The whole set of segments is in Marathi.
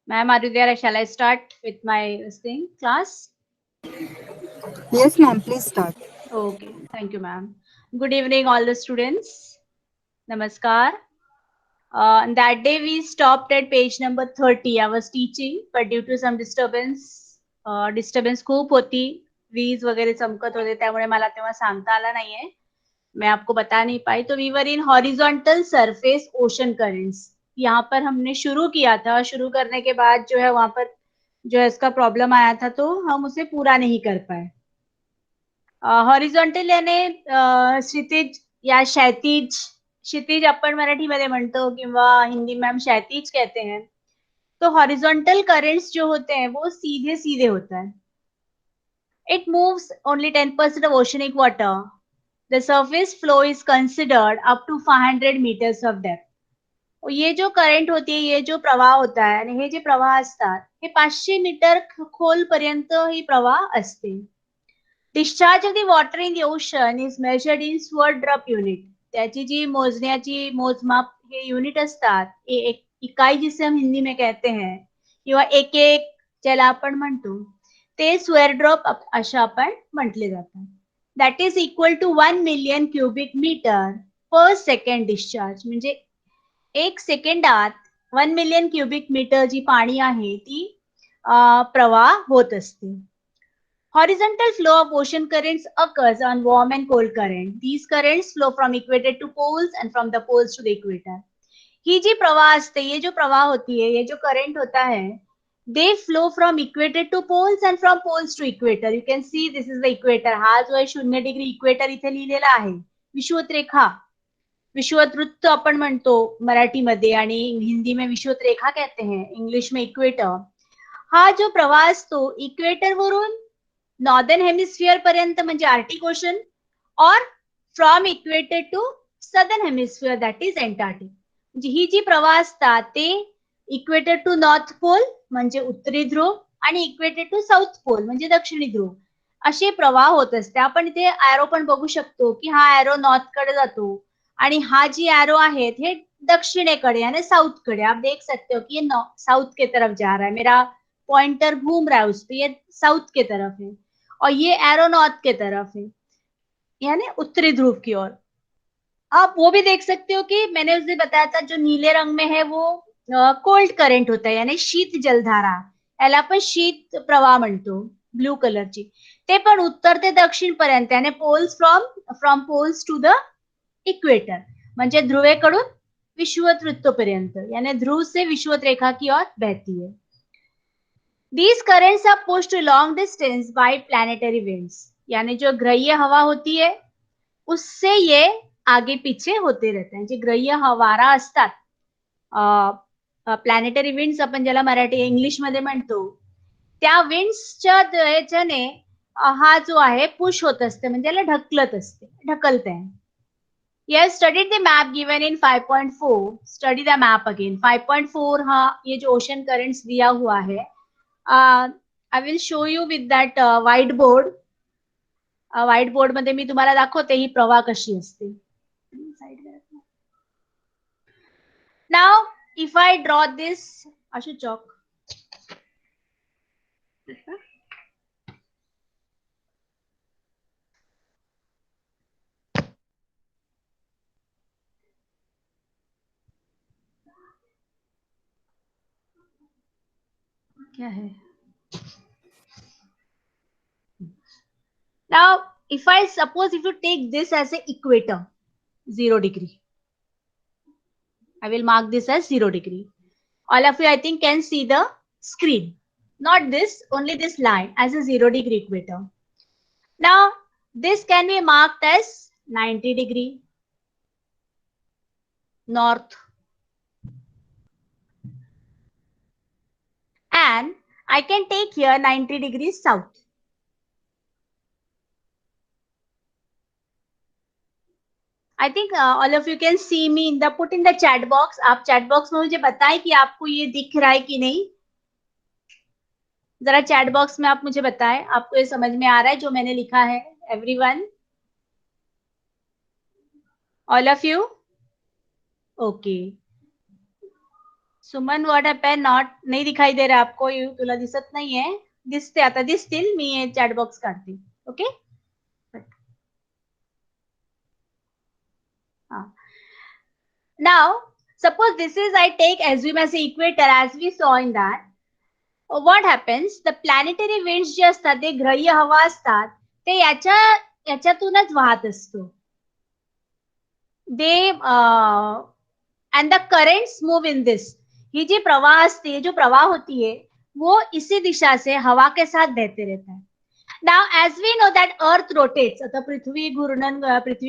Ma'am, are you there? Shall I start with my class? Yes, ma'am. Please start. Okay, thank you, ma'am. Good evening, all the students. Namaskar. That day we stopped at page number 30. I was teaching, but due to some disturbance खूप होती, वीज वगैरह चमकत होते, त्यामुळे मला तेव्हा सांगता आला नाहीये. मैं आपको बता नहीं पाई. तो we were in horizontal surface ocean currents. यहाँ पर हमने शुरू किया था. शुरू करने के बाद जो है वहां पर जो है इसका प्रॉब्लम आया था, तो हम उसे पूरा नहीं कर पाए. हॉरिझॉन्टल याने क्षितिज या क्षैतिज. क्षितिज आपण मराठीमध्ये म्हणतो किंवा हिंदी में हम क्षैतिज कहते हैं. तो हॉरिजॉन्टल करेंट्स जो होते हैं वो सीधे सीधे होता है. It moves only 10% of oceanic water. The surface flow is considered up to 500 metres of depth. ये जो करंट होती है, ये जो प्रवाह होता है आणि हे जे प्रवाह असतात हे 500 मीटर खोल पर्यंत ही प्रवाह असते. Discharge of the water in the ocean is measured in sword drop unit. त्याची जी मोजण्याची मोजमाप हे युनिट असतात, एक इकाई जिसे हम हिंदी में कहते हैं किंवा एक एक ज्याला आपण म्हणतो ते स्क्वेअर ड्रॉप अशा आपण म्हटले जातात. That is equal to 1 million cubic metre per second discharge. म्हणजे एक सेकंदात 1 मिलियन क्युबिक मीटर जी पाणी आहे ती प्रवाह होत असते. Horizontal flow of ocean currents occurs on warm and cold current. These currents flow from equator to poles and from the poles to the equator. ही जी प्रवाह असते, ये जो प्रवाह होती है, ये जो करंट होता है, they flow from equator to poles and from poles to equator. You can see this is the equator. हा जो आहे 0 डिग्री इक्वेटर इथे लिहिलेला आहे. विषुवत रेखा, विषुवत वृत्त आपण म्हणतो मराठीमध्ये आणि हिंदी में विषुवत रेखा कहते हैं, इंग्लिश में इक्वेटर. हा जो प्रवाह असतो इक्वेटर वरून नॉर्दर्न हेमिस्फियर पर्यंत म्हणजे आर्टिक ओशन, और from equator to southern hemisphere that is Antarctic. म्हणजे ही जी प्रवाह असतात ते इक्वेटर टू नॉर्थ पोल म्हणजे उत्तरी ध्रुव आणि इक्वेटर टू साऊथ पोल म्हणजे दक्षिणी ध्रुव असे प्रवाह होत असते. आपण इथे एरो पण बघू शकतो की हा एरो नॉर्थ कडे जातो आणि हा जी एरो आहेत हे दक्षिणेकडे यानी साउथ कडे. आप देख सकते हो कि ये साउथ के तरफ जा रहा है. मेरा पॉइंटर घूम रहा है उस पर, ये साउथ के तरफ है और ये एरो नॉर्थ के तरफ है यानी उत्तरी ध्रुव की ओर. आप वो भी देख सकते हो कि मैंने उस दिन बताया था जो नीले रंग में है वो कोल्ड करंट होता है यानी शीत जलधारा, याला आपण शीत प्रवाह म्हणतो ब्लू कलरची. ते पण उत्तर ते दक्षिण पर्यंत यानी poles from poles to the equator म्हणजे ध्रुवेकडून विषुवत वृत्तपर्यंत यानी ध्रुव से विषुवत रेखा की ओर बहती है. These currents are pushed to long distance by planetary winds. यानी जो ग्रहीय हवा होती है उससे ये आगे पीछे होते रहते हैं. जे ग्रहीय वारा असतात, प्लॅनेटरी विंड्स आपण ज्याला मराठी इंग्लिश मध्ये म्हणतो, त्या विंड्सच्या याच्याने हा जो आहे पुश होत असते म्हणजे याला ढकलत असते, ढकलते हैं. You have studied the map given in 5.4. Study the map again. 5.4 हा ये जो ओशन करंट्स दिया हुआ है. I will show you with that white board. White board मध्ये मी तुम्हाला दाखवते ही प्रवाह कशी असते. Now if I draw this Ashok चौक, क्या है. Now if I suppose if you take this as a equator 0 degree, I will mark this as 0 degree. All of you I think can see the screen. Not this, only this line as a 0 degree equator. Now this can be marked as 90 degree north and I can take here 90 degrees south. I think all of you can see me in the put in the chat box. आप chat box में मुझे बताएं कि आपको ये दिख रहा है कि नहीं. जरा chat box में आप मुझे बताएं आपको ये समझ में आ रहा है जो मैंने लिखा है. Everyone. All of you? Okay. Suman, what happen? Not, नाही दिखाई दे रहा आपको? तुला दिसत नाहीये? दिसते, आता दिसतील. मी चॅट बॉक्स काढते. Okay. Now, suppose this is, I take assume as a equator as we saw in that. What happens? The planetary winds जे असतात ते ग्रह्य हवा असतात ते याच्यातूनच वाहत असतो. They and the currents move in this. ही जी प्रवाह असते, जो प्रवाह होती है वो इसी दिशा से हवा के साथ बहते रहता है. Now as we know that earth rotates, आता पृथ्वी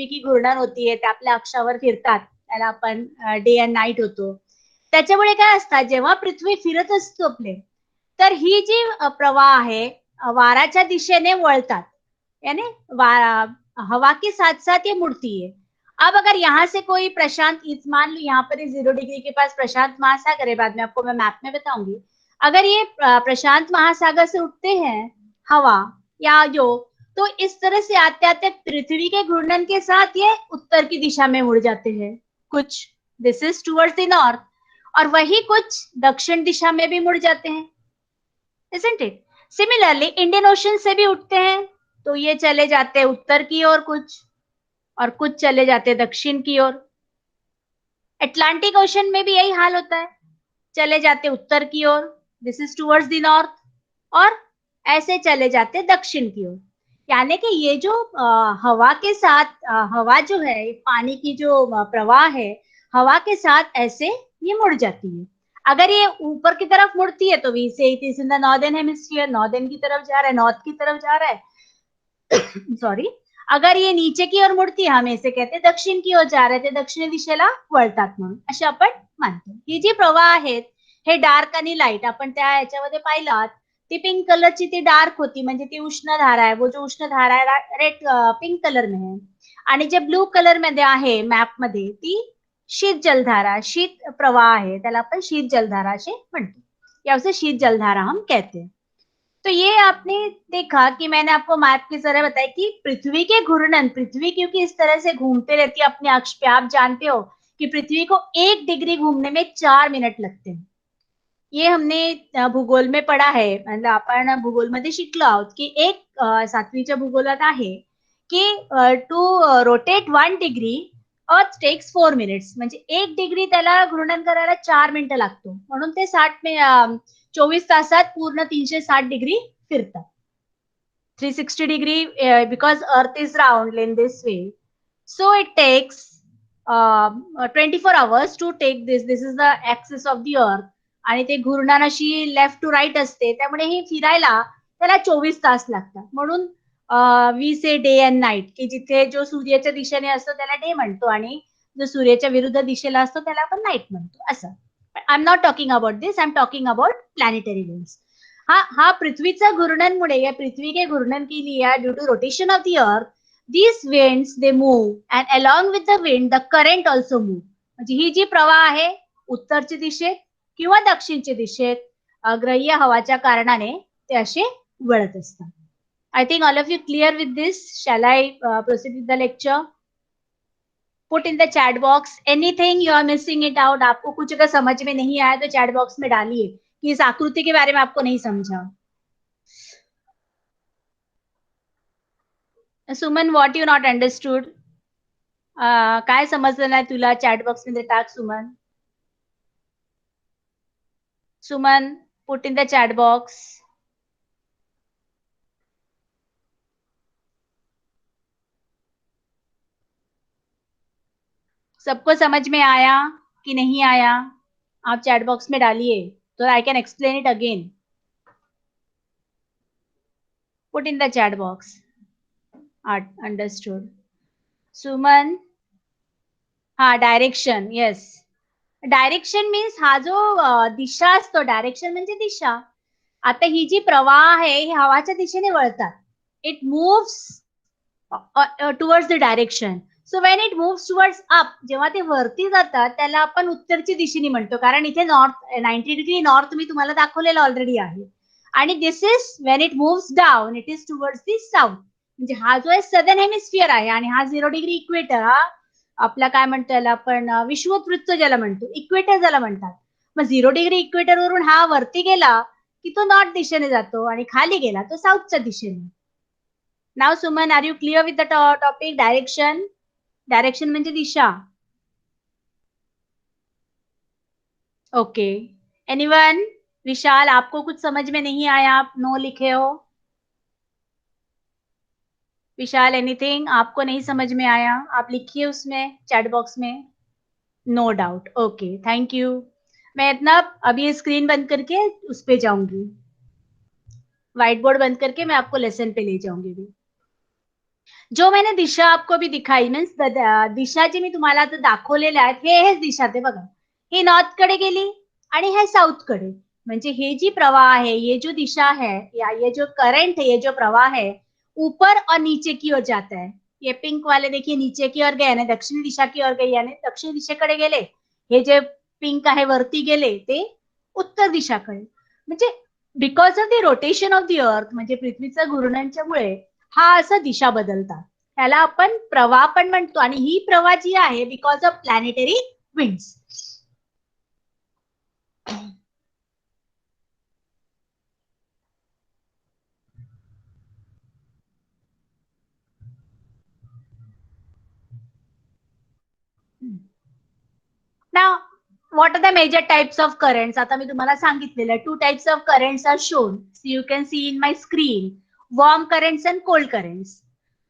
की घूर्णन होती है, ते आपल्या अक्षावर फिरतात, त्याला आपण डे अँड नाईट होतो. त्याच्यामुळे काय असतात, जेव्हा पृथ्वी फिरत असतो आपले, तर ही जी प्रवाह आहे वाराच्या दिशेने वळतात, यानी हवा के साथ साथ ये मुड़ती है. अब अगर यहाँ से कोई प्रशांत, मान लो यहाँ पर 0 डिग्री के पास प्रशांत महासागर है, बाद में आपको मैं मैप में बताऊंगी. अगर ये प्रशांत महासागर से उठते हैं हवा या जो, तो इस तरह से आते आते पृथ्वी के घूर्णन के साथ ये उत्तर की दिशा में मुड़ जाते हैं कुछ. दिस इज टुवर्ड्स द नॉर्थ. और वही कुछ दक्षिण दिशा में भी मुड़ जाते हैं. Isn't it? Similarly, Indian ocean से भी उठते हैं तो ये चले जाते हैं उत्तर की ओर कुछ, और कुछ चले जाते हैं दक्षिण की ओर. अटलांटिक ओशन में भी यही हाल होता है, चले जाते उत्तर की ओर, this is towards the north, और ऐसे चले जाते दक्षिण की ओर. यानी कि ये जो हवा के साथ हवा जो है, पानी की जो प्रवाह है, हवा के साथ ऐसे ये मुड़ जाती है. अगर ये ऊपर की तरफ मुड़ती है तो we say it is in the northern hemisphere, northern की तरफ जा रहा है, नॉर्थ की तरफ जा रहा है. सॉरी. अगर ये नीचे की ओर मुड़ती है, हम इसे कहते दक्षिण की ओर जा रहे ते दक्षिणी दिशेला वळतात म्हणून, असे आपण मानतो. ही जी प्रवाह आहेत हे डार्क आणि लाईट, आपण त्या याच्यामध्ये पाहिलात, ती पिंक कलरची ती डार्क होती, म्हणजे ती उष्ण धारा आहे. वो जो उष्ण धारा आहे रेड पिंक कलर में है, आणि जे ब्लू कलर मध्ये आहे मॅप मध्ये ती शीत जलधारा, शीत प्रवाह आहे, त्याला आपण शीत जलधारा असे म्हणतो, या उसे शीत जलधारा हम कहते हैं. तो ये आपने देखा कि मैंने आपको मैप की तरह बताया कि पृथ्वी के घूर्णन, पृथ्वी क्योंकि इस तरह से घूमते रहती है अपने अक्ष पे, आप जानते हो कि पृथ्वी को 1 डिग्री घूमने में 4 मिनिट लगते हैं. ये हमने भूगोल में पढ़ा है, मतलब आपण भूगोलमध्ये शिकलो आहोत की एक 7वीच्या भूगोलात आहे की to rotate 1 degree earth takes 4 minutes, म्हणजे 1 डिग्री त्याला घूर्णन करायला 4 मिनिटं लागतो, म्हणून ते 24 तासात पूर्ण 360 डिग्री फिरतात. 360 degree because earth is round in this way, so it takes 24 hours to take this is the axis of the earth. आणि ते घूर्णन अशी लेफ्ट टू राईट असते, त्यामुळे हे फिरायला त्याला 24 तास लागतात. म्हणून we say day and night, की जिथे जो सूर्याच्या दिशेने असतो त्याला डे म्हणतो, आणि जो सूर्याच्या विरुद्ध दिशेला असतो त्याला आपण नाईट म्हणतो. असं. I am not talking about this, I am talking about planetary winds. हा पृथ्वीचा घूर्णनमुळे, या पृथ्वी के घूर्णन के लिए due to rotation of the earth, these winds they move and along with the wind the current also move. म्हणजे ही जी प्रवाह आहे उत्तरच्या दिशेत किंवा दक्षिणच्या दिशेत ग्रह्य हवाच्या कारणाने ते असे वळत असतात. I think all of you clear with this. Shall I proceed with the lecture? Put in the chat box anything you are missing it out. आपको कुछ अगर समझ में नहीं आया तो चैट बॉक्स में डालिए कि इस आकृति के बारे में आपको नहीं समझा. Suman, what you not understood? काय समजलं नाही तुला? चॅट बॉक्स मध्ये टाक Suman. Suman, put in the chat box. सबको समझ में आया कि नहीं आया? आप चैट बॉक्स में डालिए तो I can explain it again. Put in the chat box. Understood. Suman, हा डायरेक्शन, येस. डायरेक्शन मीन्स हा जो दिशा असतो, डायरेक्शन म्हणजे दिशा. आता ही जी प्रवाह आहे ही हवाच्या दिशेने वळतात. It moves towards the direction. So when it moves towards up, जेव्हा ते वरती जातात त्याला आपण उत्तरची दिशेने म्हणतो, कारण इथे नॉर्थ 90 डिग्री नॉर्थ मी तुम्हाला दाखवलेलं ऑलरेडी आहे. आणि this is when it moves down, it is towards the south. म्हणजे हा जो आहे सदर्न हेमिस्फिअर आहे, आणि हा 0 डिग्री इक्वेटर, हा आपला काय म्हणतो याला आपण विषुववृत्त ज्याला म्हणतो, इक्वेटर ज्याला म्हणतात. मग 0 डिग्री इक्वेटर वरून हा वरती गेला की तो नॉर्थ दिशेने जातो आणि खाली गेला तो साऊथच्या दिशेने. नाव Suman, are you clear with the topic? Direction, direction म्हणजे दिशा. Okay, anyone? विशाल, आपको कुछ समझ में नहीं आया, आप नो लिखे हो? विशाल, एनीथिंग आपको नहीं समझ में आया, आप लिखिए उसमें चैट बॉक्स में. No doubt, okay, thank you. मैं इतना अभी स्क्रीन बंद करके उस पे जाऊंगी, व्हाइट बोर्ड बंद करके मैं आपको लेसन पे ले जाऊंगी भी. जो मैंने दिशा आपको भी दिखाई, मीन्स दिशा जी मी तुम्हाला आता दाखवलेल्या आहेत, हेच दिशा ते बघा. ही नॉर्थ कडे गेली आणि हे साउथ कडे. म्हणजे हे जी प्रवाह है, ये जो दिशा है या ये जो करंट है, ये जो प्रवाह है, ऊपर और नीचे की ओर जाता है. ये पिंक वाले देखिए नीचे की ओर गए यानी दक्षिण दिशा की ओर गई यानी दक्षिण दिशेकडे गेले. हे जे पिंक आहे वरती गेले ते उत्तर दिशाकडे. म्हणजे because of the rotation of the अर्थ, म्हणजे पृथ्वीचं घूर्णनाच्यामुळे हा असं दिशा बदलतात. त्याला आपण प्रवाह पण म्हणतो आणि ही प्रवाह जी आहे because of planetary winds. Now, what are the major types of currents? आता मी तुम्हाला सांगितलेलं 2 types of currents are shown. So you can see in my screen, warm currents and cold currents.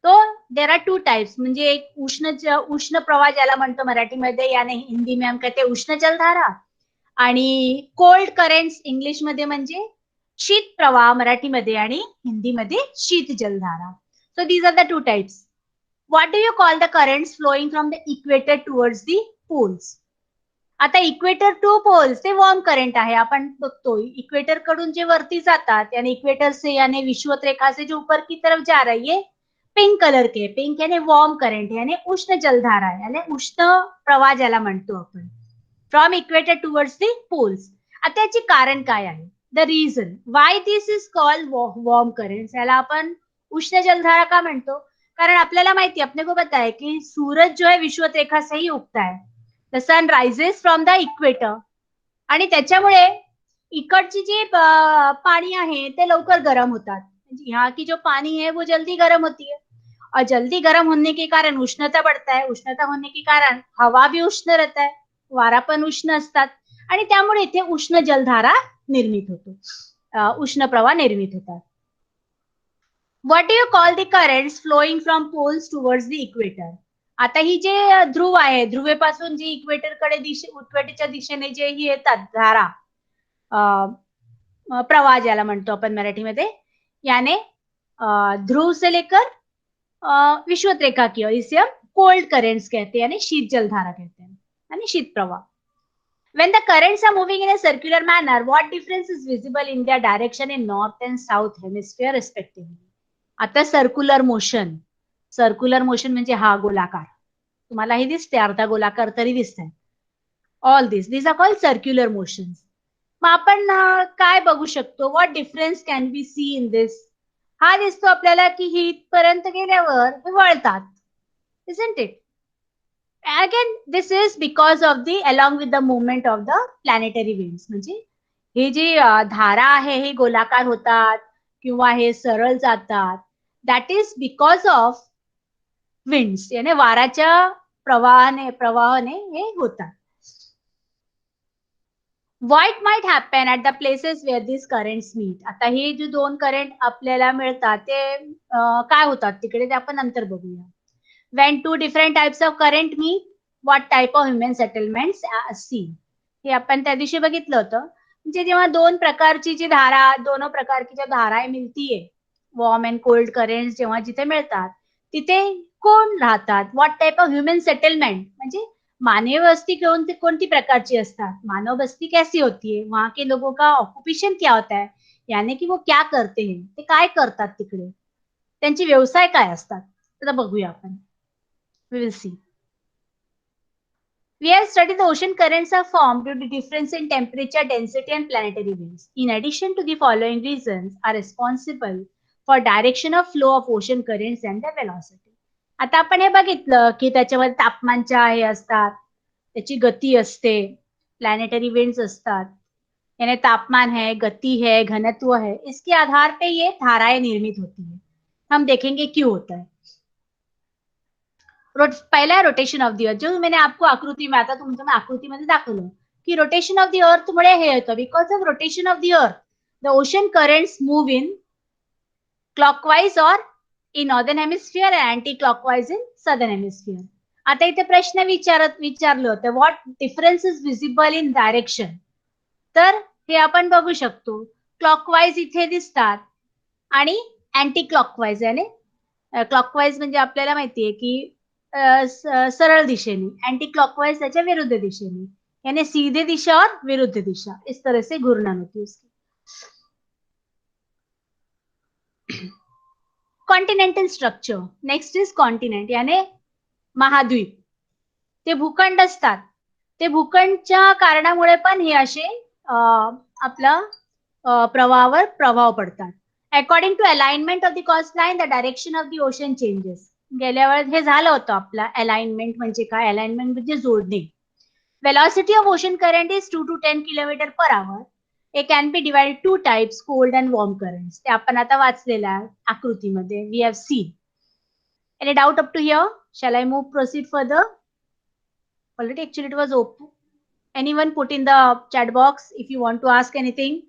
तो there are 2 types. म्हणजे एक उष्ण प्रवाह ज्याला म्हणतो मराठीमध्ये याने हिंदी में हम कहते हैं उष्ण जलधारा आणि कोल्ड करंट्स इंग्लिश मध्ये म्हणजे शीत प्रवाह मराठीमध्ये आणि हिंदीमध्ये शीत जलधारा. So these are the 2 types. What do you call the currents flowing from the equator towards the poles? आता इक्वेटर टू पोल्स ते वॉर्म करंट आहे. आपण बघतो इक्वेटर कडून जे वरती जातात यानी इक्वेटर से यानी विषुवत रेखा से जो ऊपर की तरफ जा रही है पिंक कलर के, पिंक यानी वॉर्म करंट यानी उष्ण जलधारा यानी उष्ण प्रवाह ज्याला म्हणतो आपण, from equator towards the poles. आता याचे कारण काय आहे? The reason why this is called warm current. याला आपण उष्ण जलधारा का म्हणतो? कारण आपल्याला माहिती अपने को पता है कि सूरज जो है विषुवत रेखा से ही उगता है. The sun rises from the equator आणि त्याच्यामुळे इकडची जी पाणी आहे ते लवकर गरम होतात. यहाँ की जो पानी है वो जल्दी गर्म होती है और जल्दी गर्म होने के कारण उष्णता बढ़ता है. उष्णता होने के कारण हवा भी उष्ण रहता है, वारा पण उष्ण असतात आणि त्यामुळे इथे उष्ण जलधारा निर्मित होतो, उष्ण प्रवाह निर्मित होतात. What do you call the currents flowing from poles towards the equator? आता ही जे ध्रुव आहे, ध्रुवेपासून जी इक्वेटरकडे इक्वेटरच्या दिशेने जे ही येतात धारा, प्रवाह ज्याला म्हणतो आपण मराठीमध्ये, याने ध्रुव से लेकर विषुवत रेखा की ओर, इसे हम कोल्ड करेंट्स कहते हैं यानी शीत जलधारा कहते हैं यानी शीत प्रवाह. When the currents are moving in a circular manner, what difference is visible in their direction in north and south hemisphere respectively? आता सर्क्युलर मोशन, सर्क्युलर मोशन म्हणजे हा गोलाकार, तुम्हाला हे दिसते अर्धा गोलाकार तरी दिसतंय. All these are called circular motions. मग आपण काय बघू शकतो? What difference can be see in this? हा दिसतो आपल्याला की ही इथपर्यंत गेल्यावर हे वळतात, isn't it? Again, this is because of the along with the movement of the planetary winds. म्हणजे हे जी धारा आहे हे गोलाकार होतात किंवा हे सरळ जातात, that is because of winds यानी वाराच्या प्रवाहाने हे होतात. What might happen at the places where these currents meet? आता हे जे दोन करंट आपल्याला मिळतात ते काय होतात तिकडे ते आपण नंतर बघूया. When two different types of current meet, what type of human settlements are seen? हे आपण त्या दिवशी बघितलं होतं. म्हणजे जेव्हा दोन प्रकारची जी धारा, दोनों प्रकार की जो धाराएं मिलती है, वॉर्म एंड कोल्ड करेंट्स जेव्हा जिथे मिळतात तिथे कोण राहतात? What type of human settlement म्हणजे मानव वस्ती कोणती प्रकारची असतात? मानव बस्ती कैसी होती है? वहां के लोगों का ऑक्युपेशन क्या होता है, यानी कि वो क्या करते हैं, ते काय करतात तिकडे, त्यांचे व्यवसाय काय असतात, आता बघूया आपण. We will see. We have studied the ocean currents are formed due to difference in temperature, density, and planetary winds. In addition to the following reasons are responsible for direction of flow of ocean currents and their velocity. आता आपण हे बघितलं की त्याच्यामध्ये तापमानच्या हे असतात, त्याची गती असते, प्लॅनेटरी विंड्स असतात, यानी तापमान है, गति है, घनत्व है, इसके आधार पे ये धाराएं निर्मित होती है. हम देखेंगे क्यों होता है. पहला रोटेशन ऑफ द अर्थ, जो मैंने आपको आकृती में आता तुमचं आकृतीमध्ये दाखवलं की रोटेशन ऑफ द अर्थ मुळे हे होतं. Because of rotation of the earth the ocean currents move in clockwise और in northern hemisphere and anti clockwise in southern hemisphere. आता इथे प्रश्न विचारलं होतं, what difference is visible in direction. तर हे आपण बघू शकतो, क्लॉकवाइज इथे दिसतात आणि अँटी क्लॉकवाइज याने क्लॉकवाइज म्हणजे आपल्याला माहितीये की सरळ दिशेने, एंटी क्लॉकवाइज त्याच्या विरुद्ध दिशेने, यानी सीधे दिशा और विरुद्ध दिशा, इस तरह से घूर्णन होती है उसकी. Continental structure. Next is continent यानी महाद्वीप. ते भूखंड असतात, ते भूखंडच्या कारणामुळे पण हे असे आपला प्रवाहावर प्रभाव पडतात. According to alignment of the coastline the direction of the ocean changes. गेल्या वेळेस हे झालं होतं आपला अलाइनमेंट म्हणजे काय, अलाइनमेंट म्हणजे जोडणे. Velocity of ocean current is 2 to 10 kilometre per hour. It can be divided two types, cold and warm currents. ते आपण आता वाचलेलं आहे आकृतीमध्ये. We have seen. Any doubt up to here? Shall I proceed further? Already actually it was open. Anyone put in the chat box if you want to ask anything?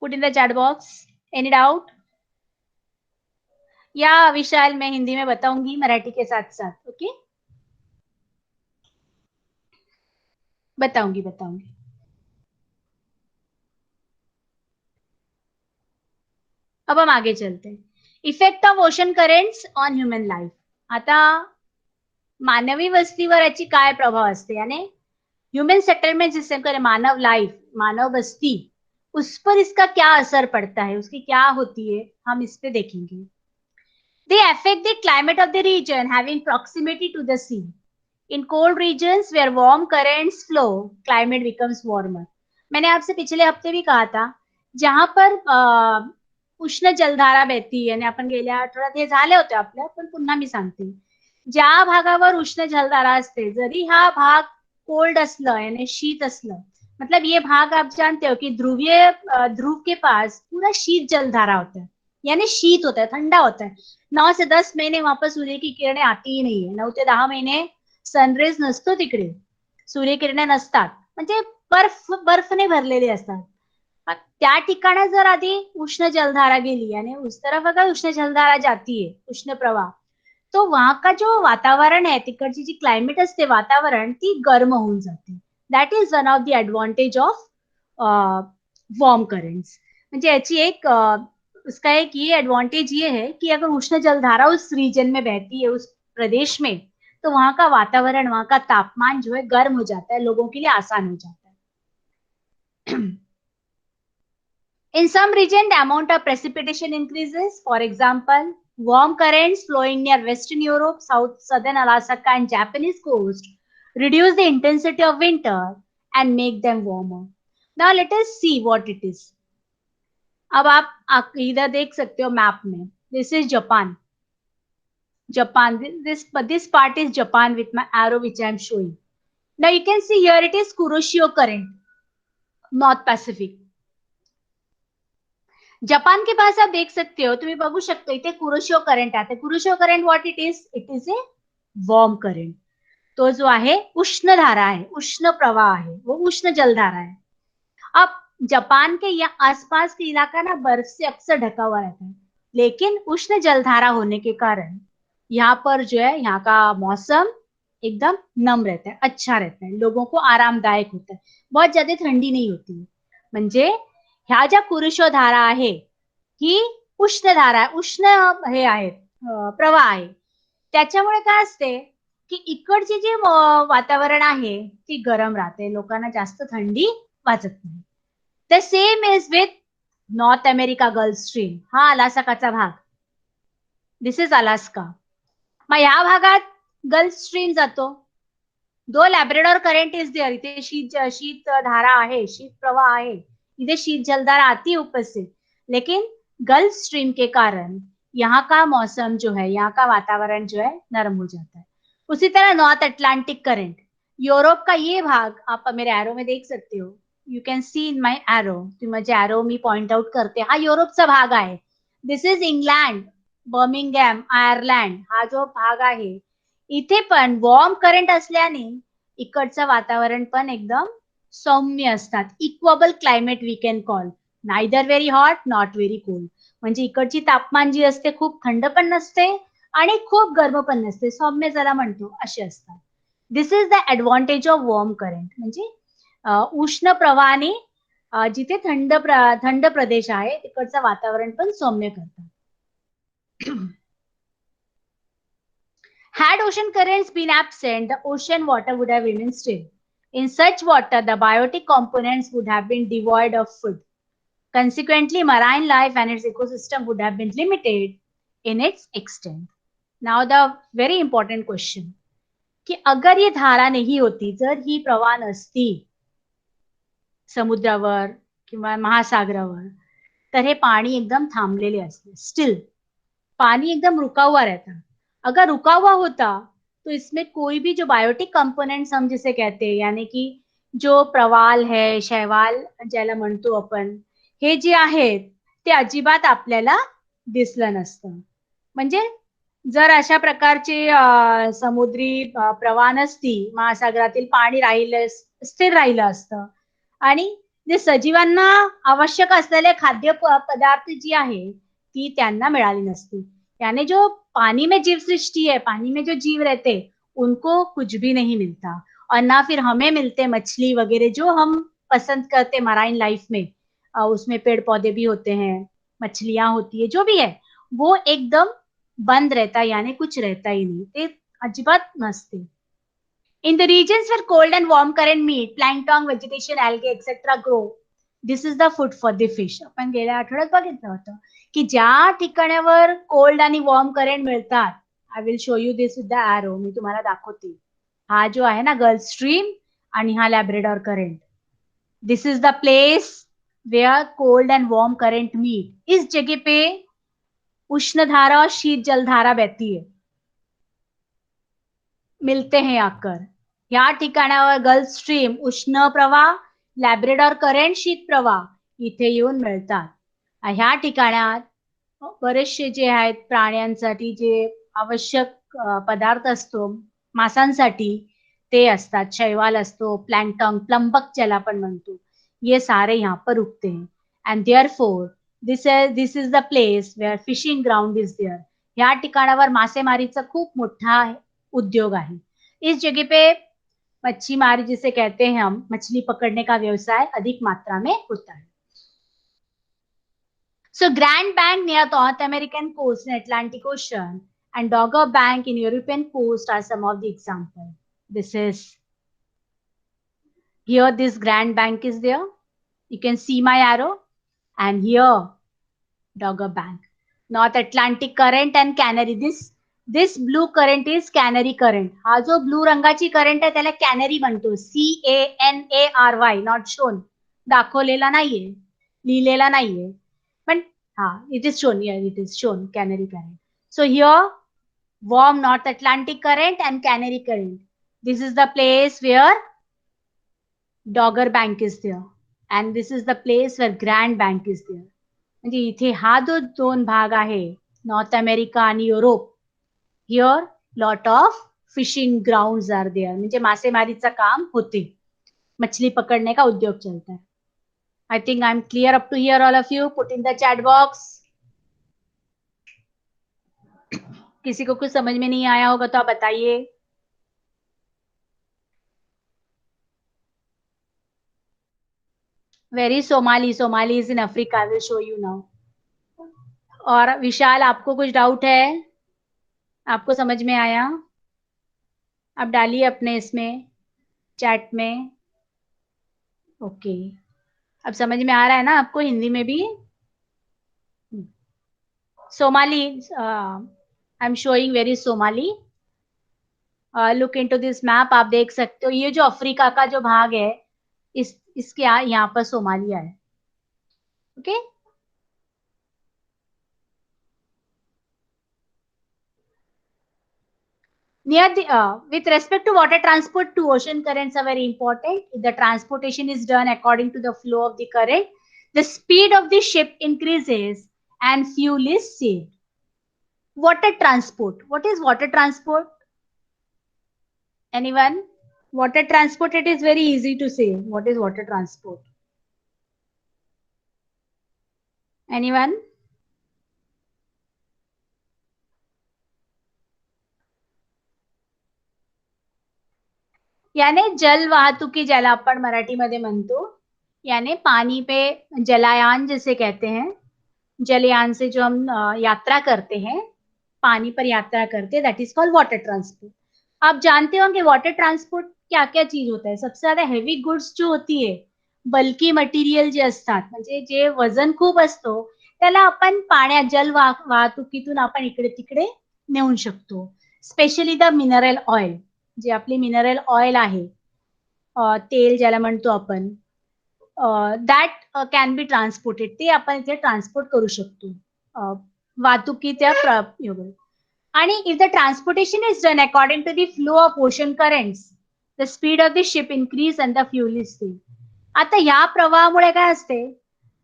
Put in the chat box. Any doubt? या विशाल मैं हिंदी में बताऊंगी मराठी के साथ साथ. ओके, बताऊंगी. अब हम आगे चलते हैं. Effect of ocean currents on human life. आता मानवी वस्तीवर याची काय प्रभाव असते, यानी ह्यूमन सेटलमेंट सिस्टम करे, मानव लाइफ, मानव बस्ती, उस पर इसका क्या असर पड़ता है, उसकी क्या होती है, हम इस पे देखेंगे. They affect the climate of the region having proximity to the sea. In cold regions where warm currents flow, climate becomes warmer. मैंने आपसे पिछले हफ्ते भी कहा था, जहां पर उष्ण जलधारा बहती यानी आपण गेल्या आठवड्यात हे झाले होते आपल्या, पण पुन्हा मी सांगते, ज्या भागावर उष्ण जलधारा असते, जरी हा भाग कोल्ड असलं यानी शीत असलं, मतलब ये भाग आप जानते हो कि ध्रुव के पास पूरा शीत जलधारा होता है, यानी शीत होता है, ठंडा होता है. 9 से 10 महीने वहां पर सूर्य की किरणें आती ही नाही है. 9 ते 10 महिने सनरेज नसतो तिकडे, सूर्यकिरणे नसतात, म्हणजे बर्फने भरलेले असतात. त्या ठिकाणी जर आधी उष्ण जलधारा गेली आणि उस तरफ अगर उष्ण जलधारा जाती है, उष्ण प्रवाह, तो वहां का जो वातावरण है, तिकडची जी क्लायमेट असते, वातावरण, ती गर्म होऊन जाते. That is one of the advantage of warm currents. म्हणजे याची एक उसका एक ये एडवांटेज ये है कि अगर उष्ण जलधारा उस रीजन में बहती है, उस प्रदेश में, तो वहां का वातावरण, वहां का तापमान जो है गर्म हो जाता है, लोगों के लिए आसान हो जाता है. In some region, the amount of precipitation increases. For example, warm currents flowing near Western Europe, southern Alaska, and Japanese coast reduce the intensity of winter and make them warmer. Now let us see what it is. अब आप इधर देख सकते हो मैप में. This is Japan. This part is Japan with my arrow which I am showing. Now you can see here it is Kuroshio current, North Pacific. Japan के पास आप देख सकते हो, तुम्ही बघू शकता इथे कुरोशियो करंट आहे. Kuroshio current what it is a warm current. तो जो आहे उष्ण धारा आहे, उष्ण प्रवाह आहे, वो उष्ण जलधारा है. अब जापान के आसपास के इलाका ना बर्फ से अक्सर ढका हुआ रहता है, लेकिन उष्ण जलधारा होने के कारण यहाँ पर जो है, यहाँ का मौसम एकदम नम रहता है, अच्छा रहता है, लोगों को आरामदायक होता है, बहुत ज्यादा ठंडी नहीं होती. म्हणजे ह्या ज्या कुरुशो धारा आहे, ही उष्ण धारा, उष्ण हे आहे, प्रवाह आहे. त्याच्यामुळे काय असते की इकडचे जे वातावरण आहे ती गरम राहते, लोकांना जास्त थंडी वाजत नाही. The same is with north America gulf stream. हा अलास्काचा भाग, दिस इज अलास्का. मग या भागात गल्फ स्ट्रीम जातो, दो लॅब्रेडॉर करंट इज देअर. इथे शीत धारा आहे, शीत प्रवाह आहे, इधर शीत जलधारा आती है ऊपर से, लेकिन गल्फ स्ट्रीम के कारण यहाँ का मौसम जो है, यहाँ का वातावरण जो है नरम हो जाता है. उसी तरह नॉर्थ अटलांटिक करंट, यूरोप का ये भाग आप मेरे एरो में देख सकते हो. You can see in my arrow, तुम्ही माझ्या एरो मी पॉइंट आउट करते, हा युरोपचा भाग आहे. दिस इज इंग्लंड, बर्मिंगहॅम, आयर्लंड, हा जो भाग आहे, इथे पण वॉर्म करंट असल्याने इकडचं वातावरण पण एकदम सौम्य असतात. Equable climate we can call, neither very hot not very cold. म्हणजे इकडची तापमान जी असते खूप थंड पण नसते आणि खूप गरम पण नसते, सौम्य ज्याला म्हणतो असे असतात. This is the advantage of warm current. म्हणजे उष्ण प्रवाहाने जिथे थंड प्रदेश आहे तिकडचं वातावरण पण सौम्य करतात. Had ocean currents been absent, the ocean water would have remained still. In such water, the biotic components would have been devoid of food. Consequently, marine life and its ecosystem would have been limited in its extent. Now, the very important question, कि अगर ये धारा नहीं होती, जर ही प्रवाह नसती समुद्रावर किंवा महासागरावर, तर हे पाणी एकदम थांबलेले असते. स्टिल पानी एकदम रुका हुआ रहता. अगर रुका हुआ होता तो इसमें कोई भी जो बायोटिक कंपोनेंट्स हम जिसे कहते हैं, यानी कि जो प्रवाल है, शैवाल ज्याला म्हणतो आपण, हे जे आहेत ते अजिबात आपल्याला दिसलं नसतं. म्हणजे जर अशा प्रकारचे समुद्री प्रवाह नसती, महासागरातील पाणी राहिलं, स्थिर राहिलं असतं आणि जे सजीवांना आवश्यक असलेले खाद्य पदार्थ जी आहे ती त्यांना मिळाली नसती. यानी जो पानी में जीव सृष्टि है, पानी में जो जीव रहते, उनको कुछ भी नहीं मिलता, और ना फिर हमें मिलते मछली वगैरह जो हम पसंद करते मराइन लाइफ में. उसमें पेड़ पौधे भी होते हैं, मछलियां होती है, जो भी है वो एकदम बंद रहता है, यानी कुछ रहता ही नहीं, ते अजिबात नसते. In the regions where cold and warm current meet, plankton, vegetation, algae, etc. grow. This is the food for the fish. आपण गेल्या आठवड्यात बघितलं होतं की ज्या ठिकाणावर कोल्ड आणि वॉर्म करंट मिळतात, I will show you this with the arrow, मी तुम्हाला दाखवते. हा जो आहे ना गल्फ स्ट्रीम आणि हा Labrador current, this is the place where cold and warm current meet. इस जगह पे उष्ण धारा और शीत जलधारा बहती है, मिलते हैं आकर. या ठिकाणावर गल्फ स्ट्रीम, उष्ण प्रवाह, लॅब्रेडॉर करंट, शीत प्रवाह इथे येऊन मिळतात. ह्या ठिकाणात बरेचसे जे आहेत प्राण्यांसाठी जे आवश्यक पदार्थ असतो मांसांसाठी ते असतात. शैवाल असतो, प्लॅंक्टन, प्लंबक ज्याला आपण म्हणतो, ये सारे यहाँ पर उगते हैं. And therefore this is the place where fishing ground is there. या ठिकाणावर मासेमारीचा खूप मोठा उद्योग आहे. इस जगह पे मच्छीमारी जिसे कहते हैं हम, मछली पकड़ने का व्यवसाय अधिक मात्रा में होता है. So Grand Bank near North American coast in Atlantic Ocean and Dogger Bank in European coast are some of the examples. This is here, this Grand Bank is there. You can see my arrow, and here Dogger Bank. North Atlantic current and Canary. This blue current is Canary current. हा जो ब्लू रंगाची करंट आहे त्याला कॅनरी म्हणतो. CANARY, नॉट शोन, दाखवलेला नाहीये, लिहिलेला नाहीये, पण हा it is shown, it is shown canary current. So here warm North Atlantic current and Canary current. This is the place where Dogger Bank is there, and this is the place where Grand Bank is there. म्हणजे इथे हा जो दोन भाग आहे, नॉर्थ अमेरिका आणि Europe, here lot of fishing grounds are there. म्हणजे मासेमारीचं काम होते, मछली पकड़ने का उद्योग चलता है. I think I am clear up to here. All of you put in the chat box. किसी को कुछ समझ में नहीं आया होगा तो आप बताइए. Very Somali, Somali is in Africa. I will show you now. और विशाल, आपको कुछ डाउट है? आपको समझ में आया? आप डालिए अपने इसमें चैट में. ओके, अब समझ में आ रहा है ना आपको हिंदी में भी? Somali, I am showing very Somali. Look into this map. आप देख सकते हो ये जो अफ्रीका का जो भाग है, इसके यहाँ पर सोमालिया है. Okay. With respect to water transport, two ocean currents are very important. If the transportation is done according to the flow of the current, the speed of the ship increases and fuel is saved. Water transport. What is water transport? Anyone? Water transport, it is very easy to say. What is water transport? Anyone? याने जल वाहतुकी ज्याला आपण मराठीमध्ये म्हणतो, याने पानी पे जलायान जिसे कहते हैं, जलयान से जो हम यात्रा करते हैं, पानी पर यात्रा करते हैं, that is called water transport. आप जानते होंगे वाटर ट्रांसपोर्ट क्या क्या चीज होता है. सबसे ज्यादा हेवी गुड्स जो होती है, बल्की मटेरियल जे असतात, म्हणजे जे वजन खूप असतो, त्याला आपण पाण्यात जल वाहतुकीतून आपण इकडे तिकडे नेऊ शकतो. स्पेशली द मिनरल ऑइल, जे आपली मिनरल ऑइल आहे, तेल ज्याला म्हणतो आपण, दॅट कॅन बी ट्रान्सपोर्टेड, ते आपण इथे ट्रान्सपोर्ट करू शकतो वाहतुकीच्या आणि if the transportation is done according to the flow of ocean currents, the speed of the ship increase and the fuel is saved. आता ह्या प्रवाहामुळे काय असते,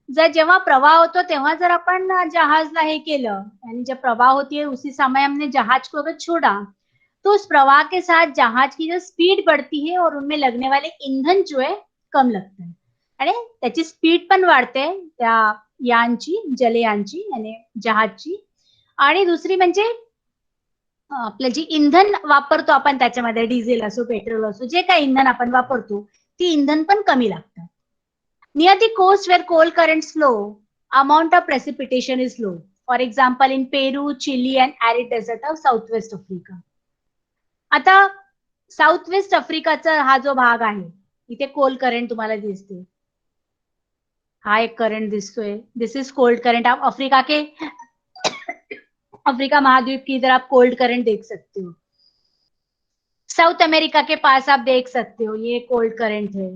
जर जेव्हा प्रवाह होतो तेव्हा जर आपण जहाजला हे केलं आणि जब प्रवाह होती है उसी समय हमने जहाज को अगर छोड़ा, तो उस प्रवाह के साथ जहाज की जो स्पीड बढ़ती है और उनमें लगने वाले ईंधन जो है कम लगता है आणि त्याची स्पीड पण वाढते त्या यानची, जलयानची आणि जहाजची. आणि दुसरी म्हणजे आपलं जे इंधन वापरतो आपण त्याच्यामध्ये, डिझेल असो पेट्रोल असो, जे काही इंधन आपण वापरतो, ती इंधन पण कमी लागतात. Near the coast where cold currents flow, amount of precipitation is low. For example in Peru, Chile and arid desert of south west Africa. आता साऊथ वेस्ट आफ्रिकाचा हा जो भाग आहे, इथे कोल्ड करंट तुम्हाला दिसते. हा एक करंट दिसतोय, दिस इज कोल्ड करंट. आप अफ्रीका के अफ्रीका महाद्वीप की इधर आप कोल्ड करंट देख सकते हो. साउथ अमेरिका के पास आप देख सकते हो, ये कोल्ड करंट है.